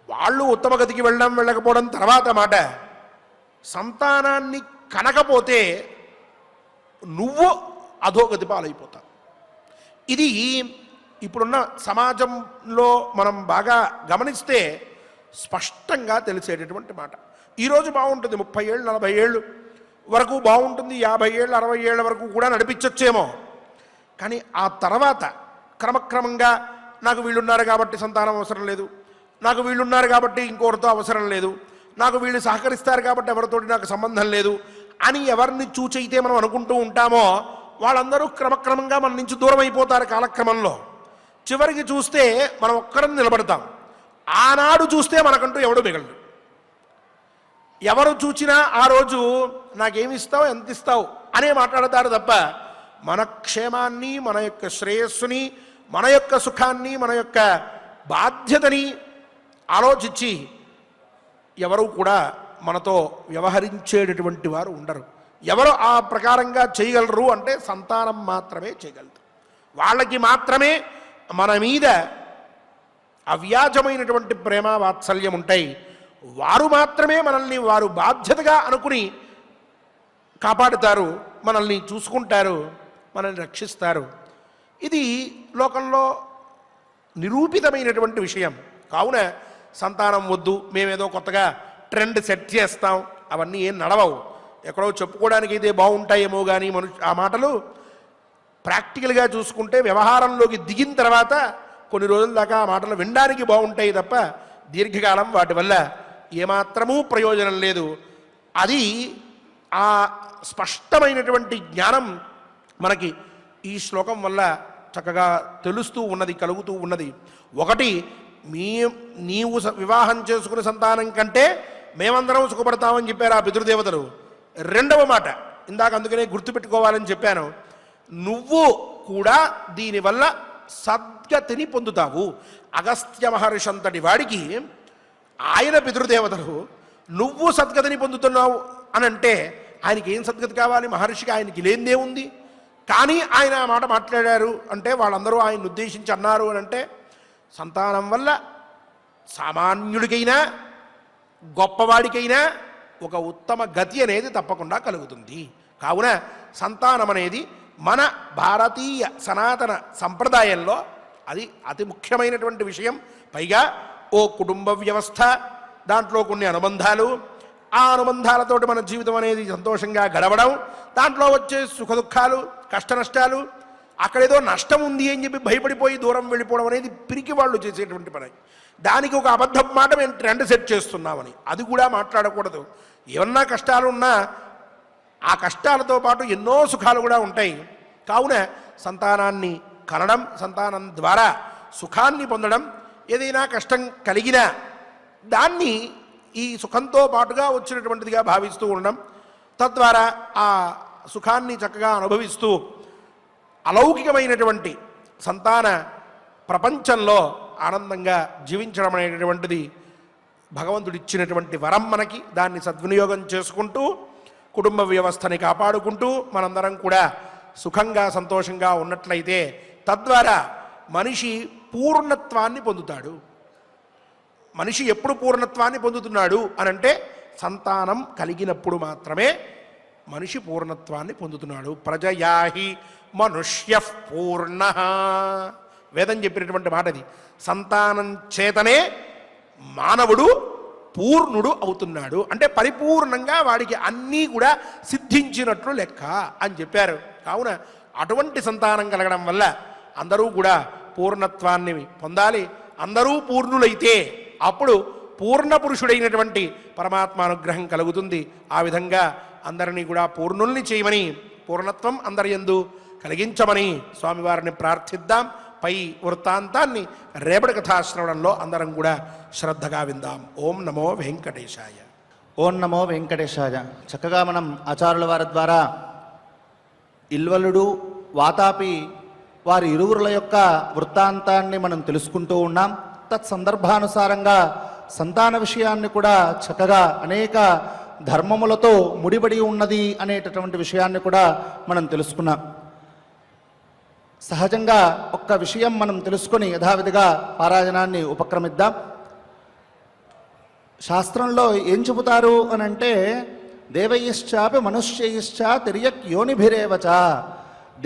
వాళ్ళు ఉత్తమ గతికి వెళ్ళడం వెళ్ళకపోవడం తర్వాత మాట, సంతానాన్ని కనకపోతే నువ్వు అధోగతి పాలైపోతావు. ఇది ఇప్పుడున్న సమాజంలో మనం బాగా గమనిస్తే స్పష్టంగా తెలిసేటటువంటి మాట. ఈరోజు బాగుంటుంది, 30 ఏళ్ళు 40 ఏళ్ళు వరకు బాగుంటుంది, 50 ఏళ్ళు 60 ఏళ్ళ వరకు కూడా నడిపించొచ్చేమో. కానీ ఆ తర్వాత క్రమక్రమంగా నాకు వీళ్ళున్నారు కాబట్టి సంతానం అవసరం లేదు, నాకు వీళ్ళున్నారు కాబట్టి ఇంకొకరితో అవసరం లేదు, నాకు వీళ్ళు సహకరిస్తారు కాబట్టి ఎవరితోటి నాకు సంబంధం లేదు అని ఎవరిని చూచైతే మనం అనుకుంటూ ఉంటామో వాళ్ళందరూ క్రమక్రమంగా మన నుంచి దూరం అయిపోతారు కాలక్రమంలో. చివరికి చూస్తే మనం ఒక్కరం నిలబడతాం. ఆనాడు చూస్తే మనకంటూ ఎవడు మిగలడు. ఎవరు చూచినా ఆ రోజు నాకేమిస్తావు, ఎంత ఇస్తావు అనే మాట్లాడతారు తప్ప మన క్షేమాన్ని, మన యొక్క శ్రేయస్సుని, మన యొక్క సుఖాన్ని, మన యొక్క బాధ్యతని ఆలోచించి ఎవరు కూడా మనతో వ్యవహరించేటటువంటి వారు ఉండరు. ఎవరు ఆ ప్రకారంగా చేయగలరు అంటే సంతానం మాత్రమే చేయగలరు. వాళ్ళకి మాత్రమే మన మీద అవ్యాజమైనటువంటి ప్రేమ వాత్సల్యం ఉంటాయి. వారు మాత్రమే మనల్ని వారు బాధ్యతగా అనుకుని కాపాడుతారు, మనల్ని చూసుకుంటారు, మనల్ని రక్షిస్తారు. ఇది లోకంలో నిరూపితమైనటువంటి విషయం. కావున సంతానం వద్దు, మేమేదో కొత్తగా ట్రెండ్ సెట్ చేస్తాం, అవన్నీ ఏం నడవవు. ఎక్కడో చెప్పుకోవడానికి అయితే బాగుంటాయేమో కానీ ఆ మాటలు ప్రాక్టికల్గా చూసుకుంటే వ్యవహారంలోకి దిగిన తర్వాత కొన్ని రోజుల దాకా ఆ మాటలు వినడానికి బాగుంటాయి తప్ప దీర్ఘకాలం వాటి వల్ల ఏమాత్రమూ ప్రయోజనం లేదు. అది ఆ స్పష్టమైనటువంటి జ్ఞానం మనకి ఈ శ్లోకం వల్ల చక్కగా తెలుస్తూ ఉన్నది, కలుగుతూ ఉన్నది. ఒకటి, నీవు వివాహం చేసుకునే సంతానం కంటే మేమందరం సుఖపడతామని చెప్పారు ఆ పితృదేవతలు. రెండవ మాట, ఇందాక అందుకనే గుర్తుపెట్టుకోవాలని చెప్పాను, నువ్వు కూడా దీనివల్ల సద్గతిని పొందుతావు. అగస్త్య మహర్షి అంతటి వాడికి ఆయన పితృదేవతలు నువ్వు సద్గతిని పొందుతున్నావు అని అంటే ఆయనకి ఏం సద్గతి కావాలి? మహర్షికి ఆయనకి లేనిదే ఉంది. కానీ ఆయన ఆ మాట మాట్లాడారు అంటే వాళ్ళందరూ ఆయన ఉద్దేశించి అన్నారు అని అంటే సంతానం వల్ల సామాన్యుడికైనా గొప్పవాడికైనా ఒక ఉత్తమ గతి అనేది తప్పకుండా కలుగుతుంది. కావున సంతానం అనేది మన భారతీయ సనాతన సంప్రదాయంలో అది అతి ముఖ్యమైనటువంటి విషయం. పైగా ఓ కుటుంబ వ్యవస్థ, దాంట్లో కొన్ని అనుబంధాలు, ఆ అనుబంధాలతోటి మన జీవితం అనేది సంతోషంగా గడవడం, దాంట్లో వచ్చే సుఖదుఖాలు, కష్ట నష్టాలు, అక్కడేదో నష్టం ఉంది అని చెప్పి భయపడిపోయి దూరం వెళ్ళిపోవడం అనేది పిరికి వాళ్ళు చేసేటువంటి పని. దానికి ఒక అబద్ధం మాట మేము ట్రెండ్ సెట్ చేస్తున్నామని అది కూడా మాట్లాడకూడదు. ఏమన్నా కష్టాలున్నా ఆ కష్టాలతో పాటు ఎన్నో సుఖాలు కూడా ఉంటాయి. కావున సంతానాన్ని కనడం, సంతానం ద్వారా సుఖాన్ని పొందడం, ఏదైనా కష్టం కలిగినా దాన్ని ఈ సుఖంతో పాటుగా వచ్చినటువంటిదిగా భావిస్తూ ఉండడం, తద్వారా ఆ సుఖాన్ని చక్కగా అనుభవిస్తూ అలౌకికమైనటువంటి సంతాన ప్రపంచంలో ఆనందంగా జీవించడం అనేటటువంటిది భగవంతుడు ఇచ్చినటువంటి వరం మనకి. దాన్ని సద్వినియోగం చేసుకుంటూ కుటుంబ వ్యవస్థని కాపాడుకుంటూ మనందరం కూడా సుఖంగా సంతోషంగా ఉన్నట్లయితే తద్వారా మనిషి పూర్ణత్వాన్ని పొందుతాడు. మనిషి ఎప్పుడు పూర్ణత్వాన్ని పొందుతున్నాడు అనంటే సంతానం కలిగినప్పుడు మాత్రమే మనిషి పూర్ణత్వాన్ని పొందుతున్నాడు. ప్రజయాహి మనుష్య పూర్ణ, వేదం చెప్పినటువంటి మాట అది. సంతానం చేతనే మానవుడు పూర్ణుడు అవుతున్నాడు. అంటే పరిపూర్ణంగా వాడికి అన్నీ కూడా సిద్ధించినట్లు లెక్క అని చెప్పారు. కావున అటువంటి సంతానం కలగడం వల్ల అందరూ కూడా పూర్ణత్వాన్ని పొందాలి. అందరూ పూర్ణులైతే అప్పుడు పూర్ణ పురుషుడైనటువంటి పరమాత్మ అనుగ్రహం కలుగుతుంది. ఆ విధంగా అందరినీ కూడా పూర్ణుల్ని చేయమని, పూర్ణత్వం అందరి యందు కలిగించమని స్వామివారిని ప్రార్థిద్దాం. పై వృత్తాంతాన్ని రేపటి కథాశ్రవణంలో అందరం కూడా శ్రద్ధగా విందాం. ఓం నమో వెంకటేశాయ. ఓం నమో వెంకటేశాయ. చక్కగా మనం ఆచార్యుల వారి ద్వారా ఇల్వలుడు వాతాపి వారి ఇరువురుల యొక్క వృత్తాంతాన్ని మనం తెలుసుకుంటూ ఉన్నాం. తత్సందర్భానుసారంగా సంతాన విషయాన్ని కూడా చక్కగా అనేక ధర్మములతో ముడిపడి ఉన్నది అనేటటువంటి విషయాన్ని కూడా మనం తెలుసుకున్నాం. సహజంగా ఒక్క విషయం మనం తెలుసుకొని యథావిధిగా పారాయణాన్ని ఉపక్రమిద్దాం. శాస్త్రంలో ఏం చెబుతారు అని అంటే, దేవైశ్చాపి మనుష్యైశ్చ తిర్యక్ యోనిభిరేవచ,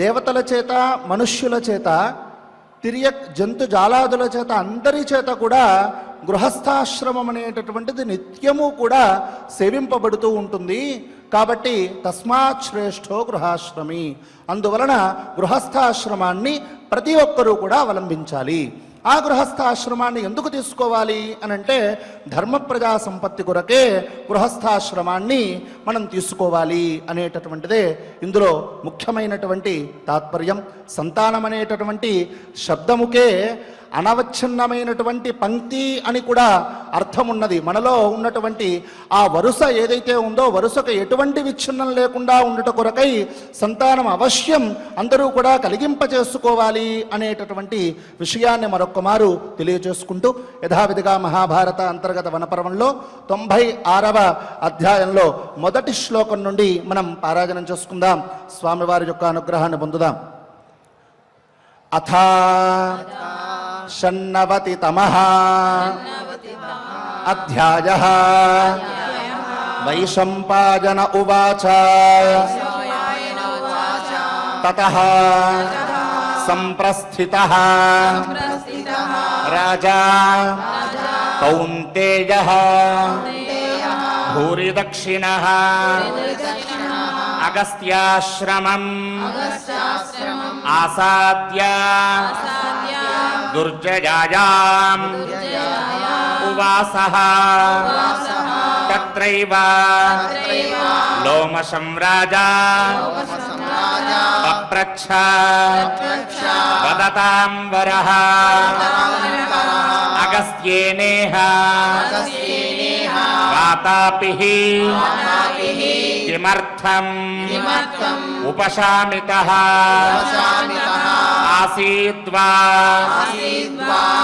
దేవతల చేత మనుష్యుల చేత తిర్యక్ జంతు జాలాదుల చేత అందరి చేత కూడా గృహస్థాశ్రమం అనేటటువంటిది నిత్యము కూడా సేవింపబడుతూ ఉంటుంది. కాబట్టి తస్మాత్ శ్రేష్ఠో గృహాశ్రమి, అందువలన గృహస్థాశ్రమాన్ని ప్రతి ఒక్కరూ కూడా అవలంబించాలి. ఆ గృహస్థాశ్రమాన్ని ఎందుకు తీసుకోవాలి అని అంటే, ధర్మ ప్రజా సంపత్తి కొరకే గృహస్థాశ్రమాన్ని మనం తీసుకోవాలి అనేటటువంటిదే ఇందులో ముఖ్యమైనటువంటి తాత్పర్యం. సంతానం అనేటటువంటి శబ్దముకే అనవచ్ఛిన్నమైనటువంటి పంక్తి అని కూడా అర్థం ఉన్నది. మనలో ఉన్నటువంటి ఆ వరుస ఏదైతే ఉందో, వరుసకు ఎటువంటి విచ్ఛిన్నం లేకుండా ఉండుట కొరకై సంతానం అవశ్యం అందరూ కూడా కలిగింపచేసుకోవాలి అనేటటువంటి విషయాన్ని మరొక్క మారు తెలియజేసుకుంటూ, యథావిధిగా మహాభారత అంతర్గత వనపర్వంలో 96వ అధ్యాయంలో మొదటి శ్లోకం నుండి మనం పారాయణం చేసుకుందాం. స్వామివారి యొక్క అనుగ్రహాన్ని పొందుదాం. అథా షణ్ణవతితమః అధ్యాయః వైశంపాయన ఉవాచ తతః సంప్రస్థితః రాజా కౌంతేయః భూరిదక్షిణః అగస్త్యాశ్రమం ఆసాద్య దుర్జయాయాం ఉవాసః తత్రైవ లోమశం రాజా పప్రచ్ఛ వదతాం వరః అగస్త్యేనేహ వాతాపిః కిమర్థం ఉపశామితః ఆసీద్వా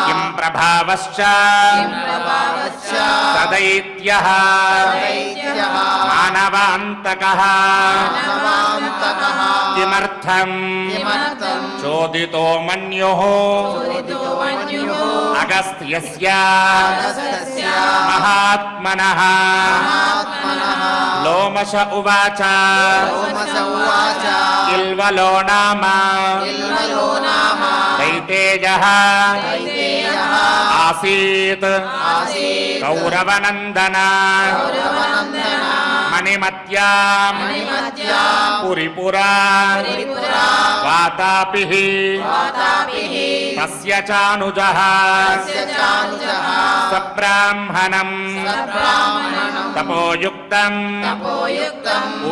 కిం ప్రభావశ్చ తదైత్యః మానవాంతకః కిమర్థం చోదితో మన్యుః అగస్త్యస్య మహాత్మనః లోమశ ఉవాచ ఇల్వలో నామ దైతేయః ఆసీత్ కౌరవనందన మణిమత్యాం పురిపురా వాతాపిః తస్య చానుజః సబ్రాహ్మణం తపోయుక్తం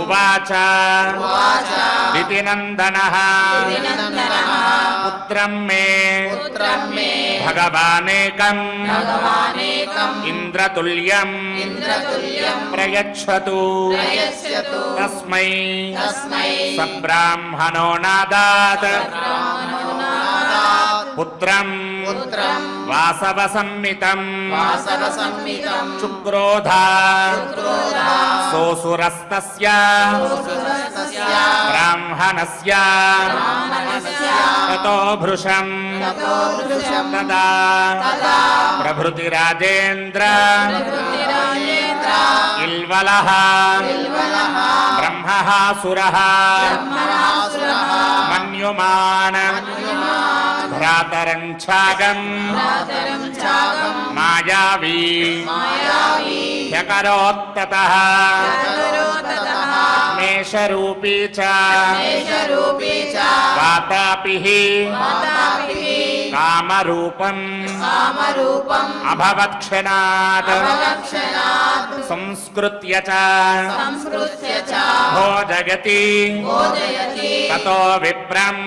ఉవాచ దితినందనః పుత్రం మే భగవానేకం ఇంద్రతుల్యం ప్రయచ్చతు తస్మై సబ్రాహ్మణో నాదాత్ పుత్రం వాసవసమ్మితం చుక్రోధా సోసురస్తస్య బ్రాహ్మణస్య తతో భృశం తదా ప్రభృతి రాజేంద్ర ఇల్వలః బ్రహ్మః సురః మన్యుమాన్ భ్రాతరం ఛాగం మాయావీ హ్యకరోత్తతః మేషరూపీ చ వాతాపిః కామరూపం అభవత్క్షణాత్ సంస్కృత్య చ భోజయతి తతో విప్రం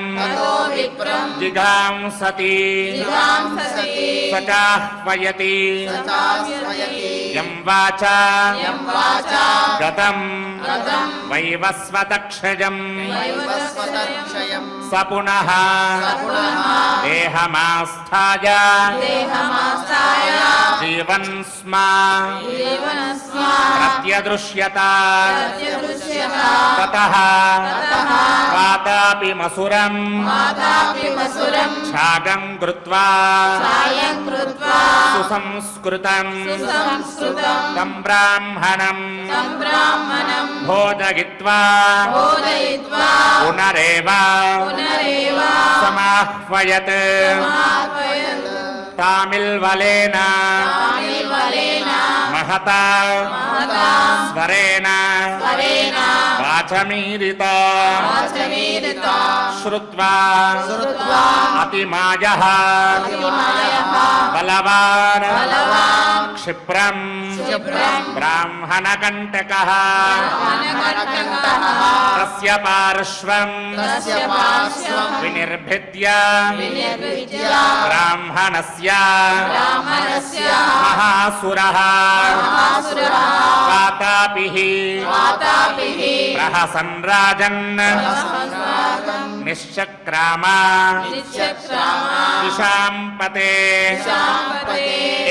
జిఘాంసతి సచాహ్వయతి యం వాచా గతం వైవస్వతక్షజం స పునః దేహమాస్థాయ జీవన్ స్మా ప్రత్యదృశ్యత తతః వాతాపి మసురం ఛాగం కృత్వా సుసంస్కృతం తం బ్రాహ్మణం భోజయిత్వా పునరేవ సమాహ్వయత్ తామిల్వలేన మహతా స్వరేణ వాచమీరిత శ్రుత్వా అతిమాయః బలవాన్ క్షిప్రం బ్రాహ్మణకంటకః తస్య పార్శ్వం వినిర్భిద్య బ్రాహ్మణస్య మహాసురః వాతాపిః ప్రహసన్ రాజన్ నిశ్చక్రామ దిశాం పతే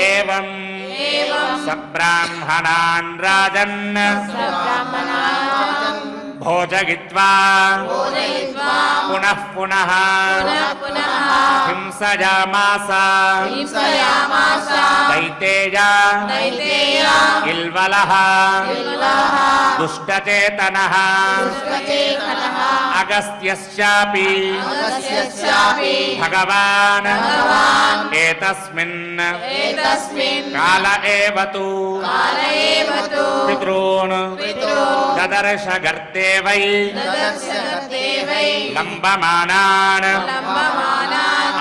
ఏవం సబ్రాహ్మణాన్ రాజన్ భోజయిత్వా పునః పునః హింసయామాస దైతేయ ఇల్వలః దుష్టచేతనః అగస్త్యశ్చాపి భగవాన్ ఏతస్మిన్ కాల ఏవ తు పితॄన్ దదర్శ గర్తే వై లంబమానాన్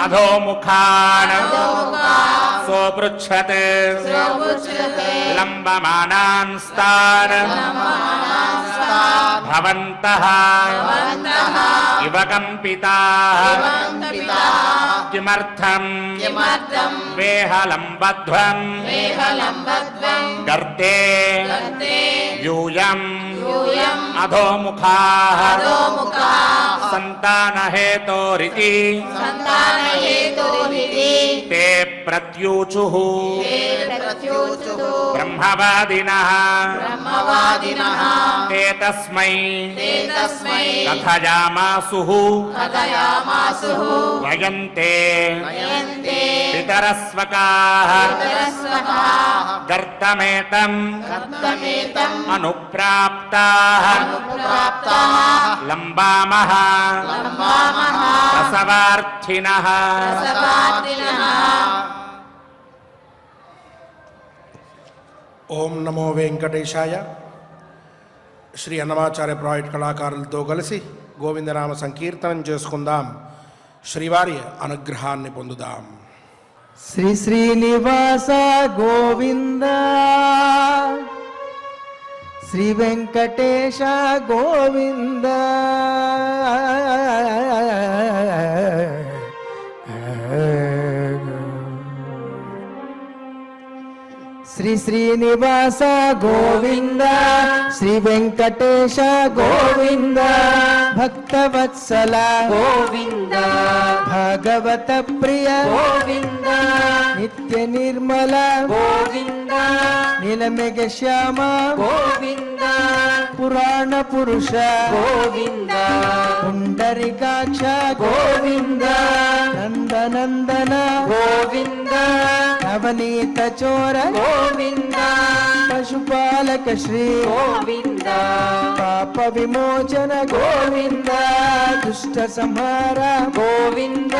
అధోముఖాన్ సోపృచ్ఛత్ లంబమానాన్ స్తాన్ భవంతః ఇవ కంపితాః కిమర్థం వేహలంబధ్వం గర్తే యూయం అధోముఖాః సంతానహేతోరితి తే ప్రత్యూచుః బ్రహ్మవాదినః తే తస్మై కథయామాసుః వయంతే పితరస్వకాః గర్తమేతం అనుప్రాప్తాః లంబామః ప్రసవార్థినః ఓం నమో వెంకటేశాయ. శ్రీ అన్నమాచార్య ప్రాజెక్ట్ కళాకారులతో కలిసి గోవిందనామ సంకీర్తనం చేసుకుందాం. శ్రీవారి అనుగ్రహాన్ని పొందుదాం. శ్రీ శ్రీనివాస గోవింద శ్రీ వెంకటేశ గోవింద శ్రీ శ్రీనివాస గోవింద శ్రీ వెంకటేశ గోవింద భక్తవత్సల గోవింద భాగవత ప్రియ గోవింద నిత్య నిర్మల గోవింద నీలమేఘ శ్యామ గోవింద పురాణ పురుష గోవింద పుండరీకాక్ష గోవింద నందనందన గోవింద నవనీత చోర గోవింద పశుపాలక శ్రీ గోవింద పాప విమోచన గోవింద దుష్ట సంహార గోవింద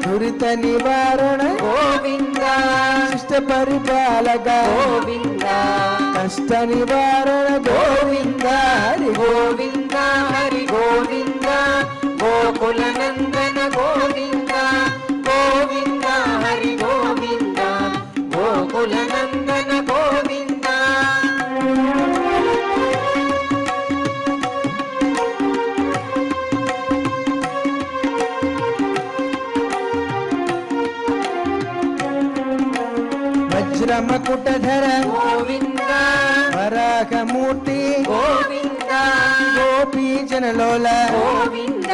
దురిత నివారణ గోవింద శిష్ట పరిపాలక గోవింద కష్ట నివారణ గోవింద హరి గోవింద హరి గోవింద గోకుల నందన గోవింద గోవింద హరి గోవింద గోకుల నందన గోవింద వజ్రమకుటధర గోవింద వరాహమూర్తి గోవింద గోపీ జనలోల గోవింద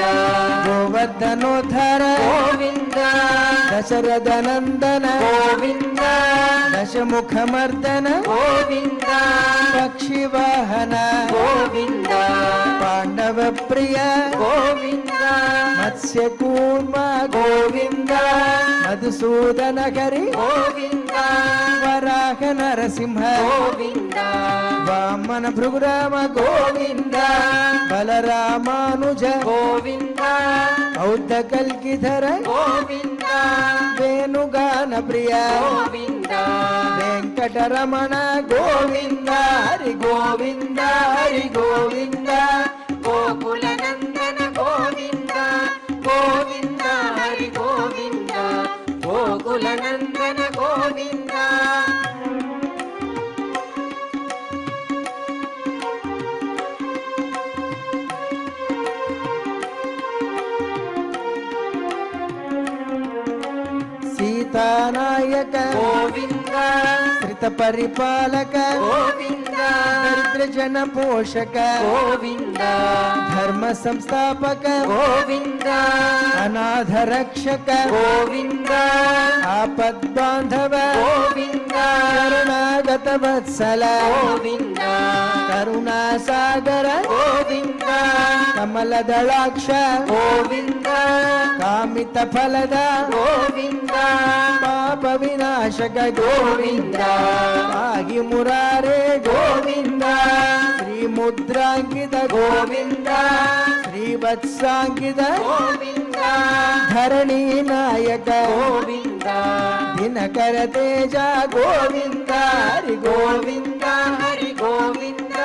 గోవర్ధనోద్ధర గోవింద దశరథ నందన గోవింద దశముఖమర్దన గోవింద పక్షివాహన గోవింద పాండవ ప్రియ గోవింద మత్స్యకూర్మ గోవింద మధుసూదన హరి గోవింద వరాహ నరసింహ గోవింద వామన భృగురామ గోవింద బలరామానుజ గోవింద ఔద్ధ కల్కిధర గోవింద వేణుగాన ప్రియ గోవింద వెంకటరమణ గోవింద హరి గోవింద హరి గోవింద గోకుల నందన గోవింద గోవింద హరి గోవింద గోకుల నందన గోవింద సీతానాయక గోవింద శ్రిత పరిపాలక గోవింద దరిద్ర జన పోషక గోవింద ధర్మ సంస్థాపక గోవింద అనాథ రక్షక గోవింద ఆపద్ బాంధవ గోవింద శరణాగత వత్సల గోవింద కరుణా సాగర గోవింద కమల దళాక్ష గోవింద కామిత ఫలద గోవింద పాప వినాశక గోవింద పాగి మురారే గోవింద శ్రీ ముద్రాంకిత గోవింద శ్రీవత్సాంకిత గోవింద ధరణి నాయక గోవింద దినకర తేజ గోవింద హరి గోవింద హరి గోవింద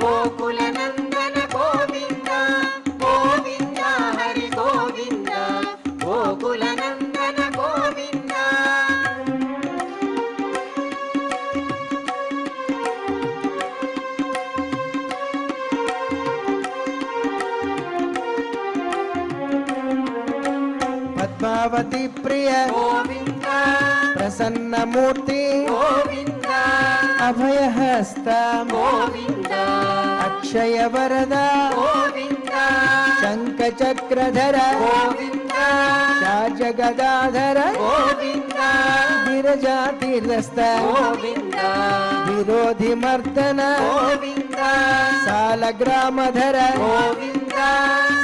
గోకుల నందన గోవింద గోవింద హరి గోవింద గోకుల నందన గోవింద పద్మావతి ప్రియ గోవింద ప్రసన్నమూర్తి గోవింద అభయహస్త గోవింద అక్షయ వరద గోవింద శంఖ చక్రధర గోవింద రాజగదాధర గోవింద గిరిజా తీర్థస్థ గోవింద విరోధి మర్దన గోవింద సాలగ్రామధర గోవింద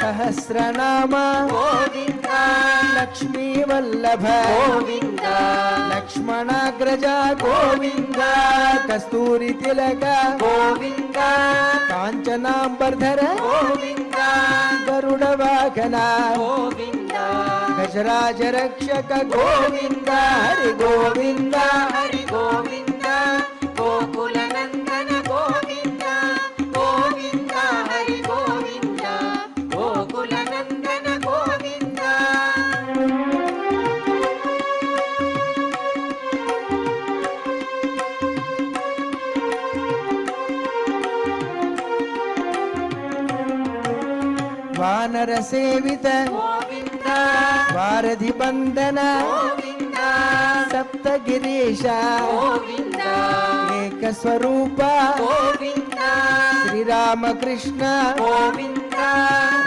సహస్రనామ గోవింద లక్ష్మీ వల్లభ గోవింద లక్ష్మణాగ్రజ గోవింద కస్తూరి తిలక గోవింద కాంచనాంబర్ధర గోవింద గరుడ వాహన గోవింద గజరాజ రక్షక గోవింద హరి గోవింద హరి గోవింద గోకుల నందన గోవింద గోవింద హరి గోవింద గోకుల నందన గోవింద వానర సేవిత గోవింద వారధి బంధన గోవింద సప్తగిరీశ గోవింద ఏక స్వరూప గోవింద శ్రీరామకృష్ణ గోవింద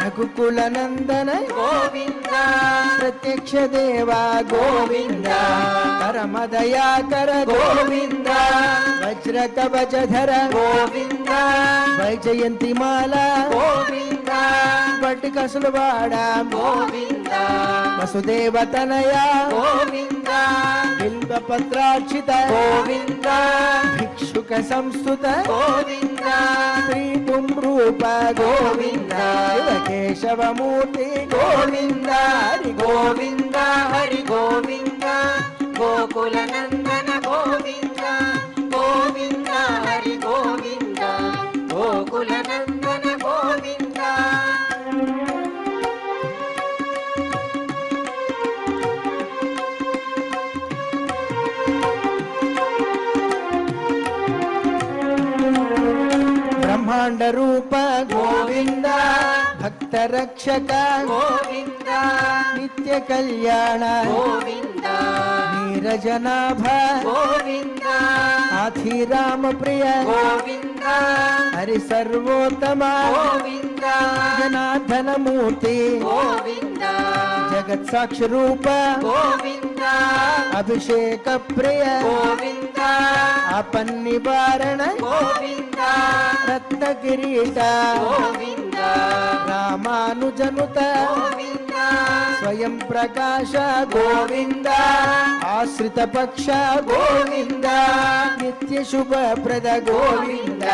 రఘుకుల నందన గోవింద ప్రత్యక్ష దేవా గోవింద పరమ దయాకర గోవింద వజ్ర కవచధర గోవింద వైజయంతి మాల గోవింద వట్టి కసులువాడ గోవింద వసుదేవ తనయ గోవింద బిల్వపత్రార్చిత గోవింద భిక్షుక సంస్థుత గోవింద శ్రీ పుంరూప గోవింద శివకేశవమూర్తి గోవింద హరి గోవింద హరి గోవింద గోకుల నందన గోవింద గోవింద హరి గోవింద గోకుల నందన గోవింద బ్రహ్మాండ రూప గోవింద భక్త రక్షక గోవింద నిత్య కళ్యాణ గోవింద నీరజనాభ గోవింద ఆధిరామ ప్రియ గోవింద హరి సర్వోత్తమ గోవింద జనార్దన మూర్తి గోవింద జగత్ సాక్షి రూప గోవింద అభిషేక ప్రియ గోవింద అపన్నివారణ గోవింద రత్న కిరీట గోవింద రామానుజనుత గోవింద స్వయం ప్రకాశ గోవింద ఆశ్రిత పక్ష గోవింద నిత్య శుభ ప్రద గోవింద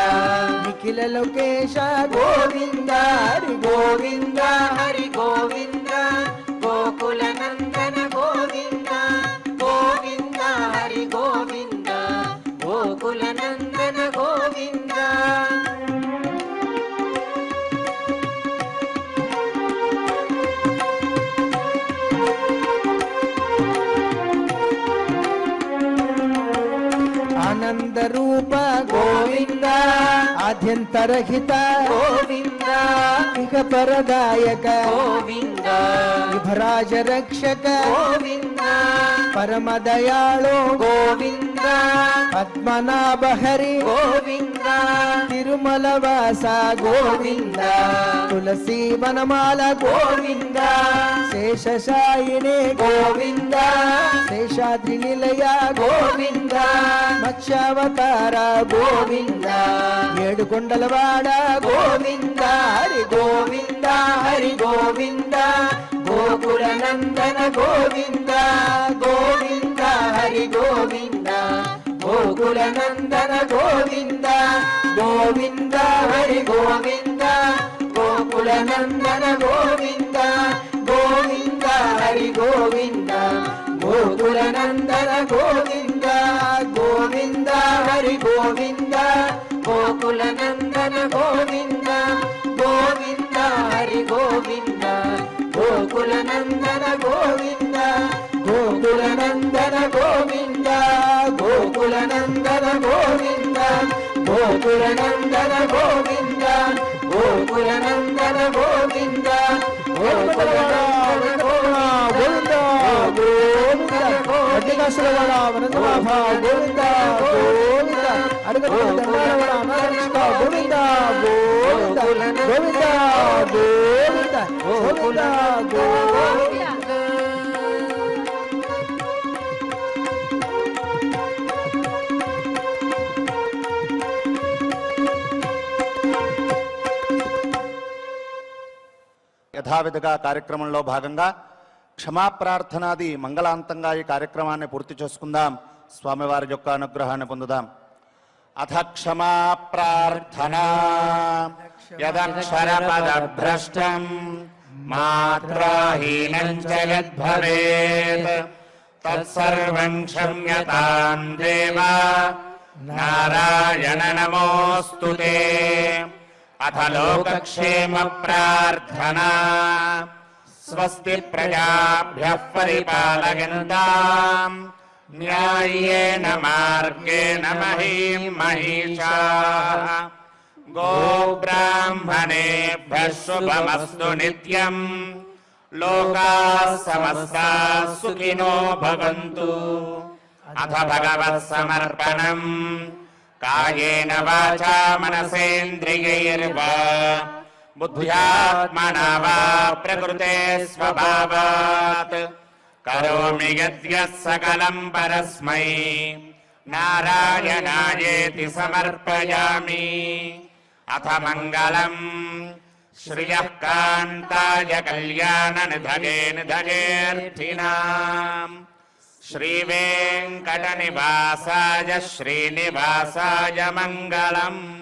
నిఖిల లోకేశ గోవింద హరి గోవింద హరి గోవింద గోకుల నందన గోవింద గోవింద హరి గోవింద గోకుల నందన గోవింద ఆనంద రూప గోవింద ఆద్యంతరహిత గోవింద ఇక పరదాయక గోవింద విభరాజ రక్షక గోవింద పరమ దయాళో గోవింద పద్మనాభ హరి గోవింద తిరుమల వాస గోవింద తులసి వనమాల గోవింద శేషశాయినే గోవింద శేషాద్రి నిలయ గోవింద మత్స్యావతార గోవింద ఏడుకొండలవాడ గోవింద హరి గోవింద హరి గోవింద గోకుల నందన గోవింద గోవింద హరి గోవింద గోకుల నందన గోవింద గోవింద హరి గోవింద గోకుల నందన గోవింద గోవింద హరి గోవింద గోకుల నందన గోవింద గోవింద హరి గోవింద గోకుల నందన గోవింద గోవింద హరి గోవింద గోకుల నందన గోవింద గోకుల నందన గోవింద గోకుల నందన గోవింద గోకుల నందన గోవింద గోకుల నందన గోవింద గోకుల నందన గోవింద గోవింద గట్టిగాసులవాడ వనజమాభ గోవింద గోవింద అడుగు దండాలవాడ అనారక్షక గోవింద గోవింద గోవింద గోవింద గోవింద గోవింద యథావిధిగా కార్యక్రమంలో భాగంగా క్షమాప్రార్థనాది మంగళాంతంగా ఈ కార్యక్రమాన్ని పూర్తి చేసుకుందాం. స్వామివారి యొక్క అనుగ్రహాన్ని పొందుదాం. అథ క్షమా ప్రార్థనా యదక్షరపదభ్రష్టం మాత్రాహీనం చ యద్భవేత్ తత్సర్వం క్షమ్యతాం దేవా నారాయణ నమోస్తుతే. అథ లోకక్షేమ ప్రార్థనా స్వస్తి ప్రజాభ్యః పరిపాలయంతాం న్యాయేన మార్గేణ మహీం మహిషాః. గోబ్రాహ్మణేభ్యः శుభమస్తు నిత్యం. లోకాः సమస్తాः సుఖినో భవంతు. అథ భగవత్సమర్పణం కాయేన వాచా మనసేంద్రియైర్వా బుద్ధ్యాత్మనా వా ప్రకృతే స్వభావాత్ కరోమి యద్యత్ సకలం పరస్మై నారాయణాయేతి సమర్పయామి. అథ మంగళం श्रियः कान्ताय कल्याणनिधये निधयेऽर्थिनाम् श्रीवेङ्कटनिवासाय श्रीनिवासाय मङ्गलम्।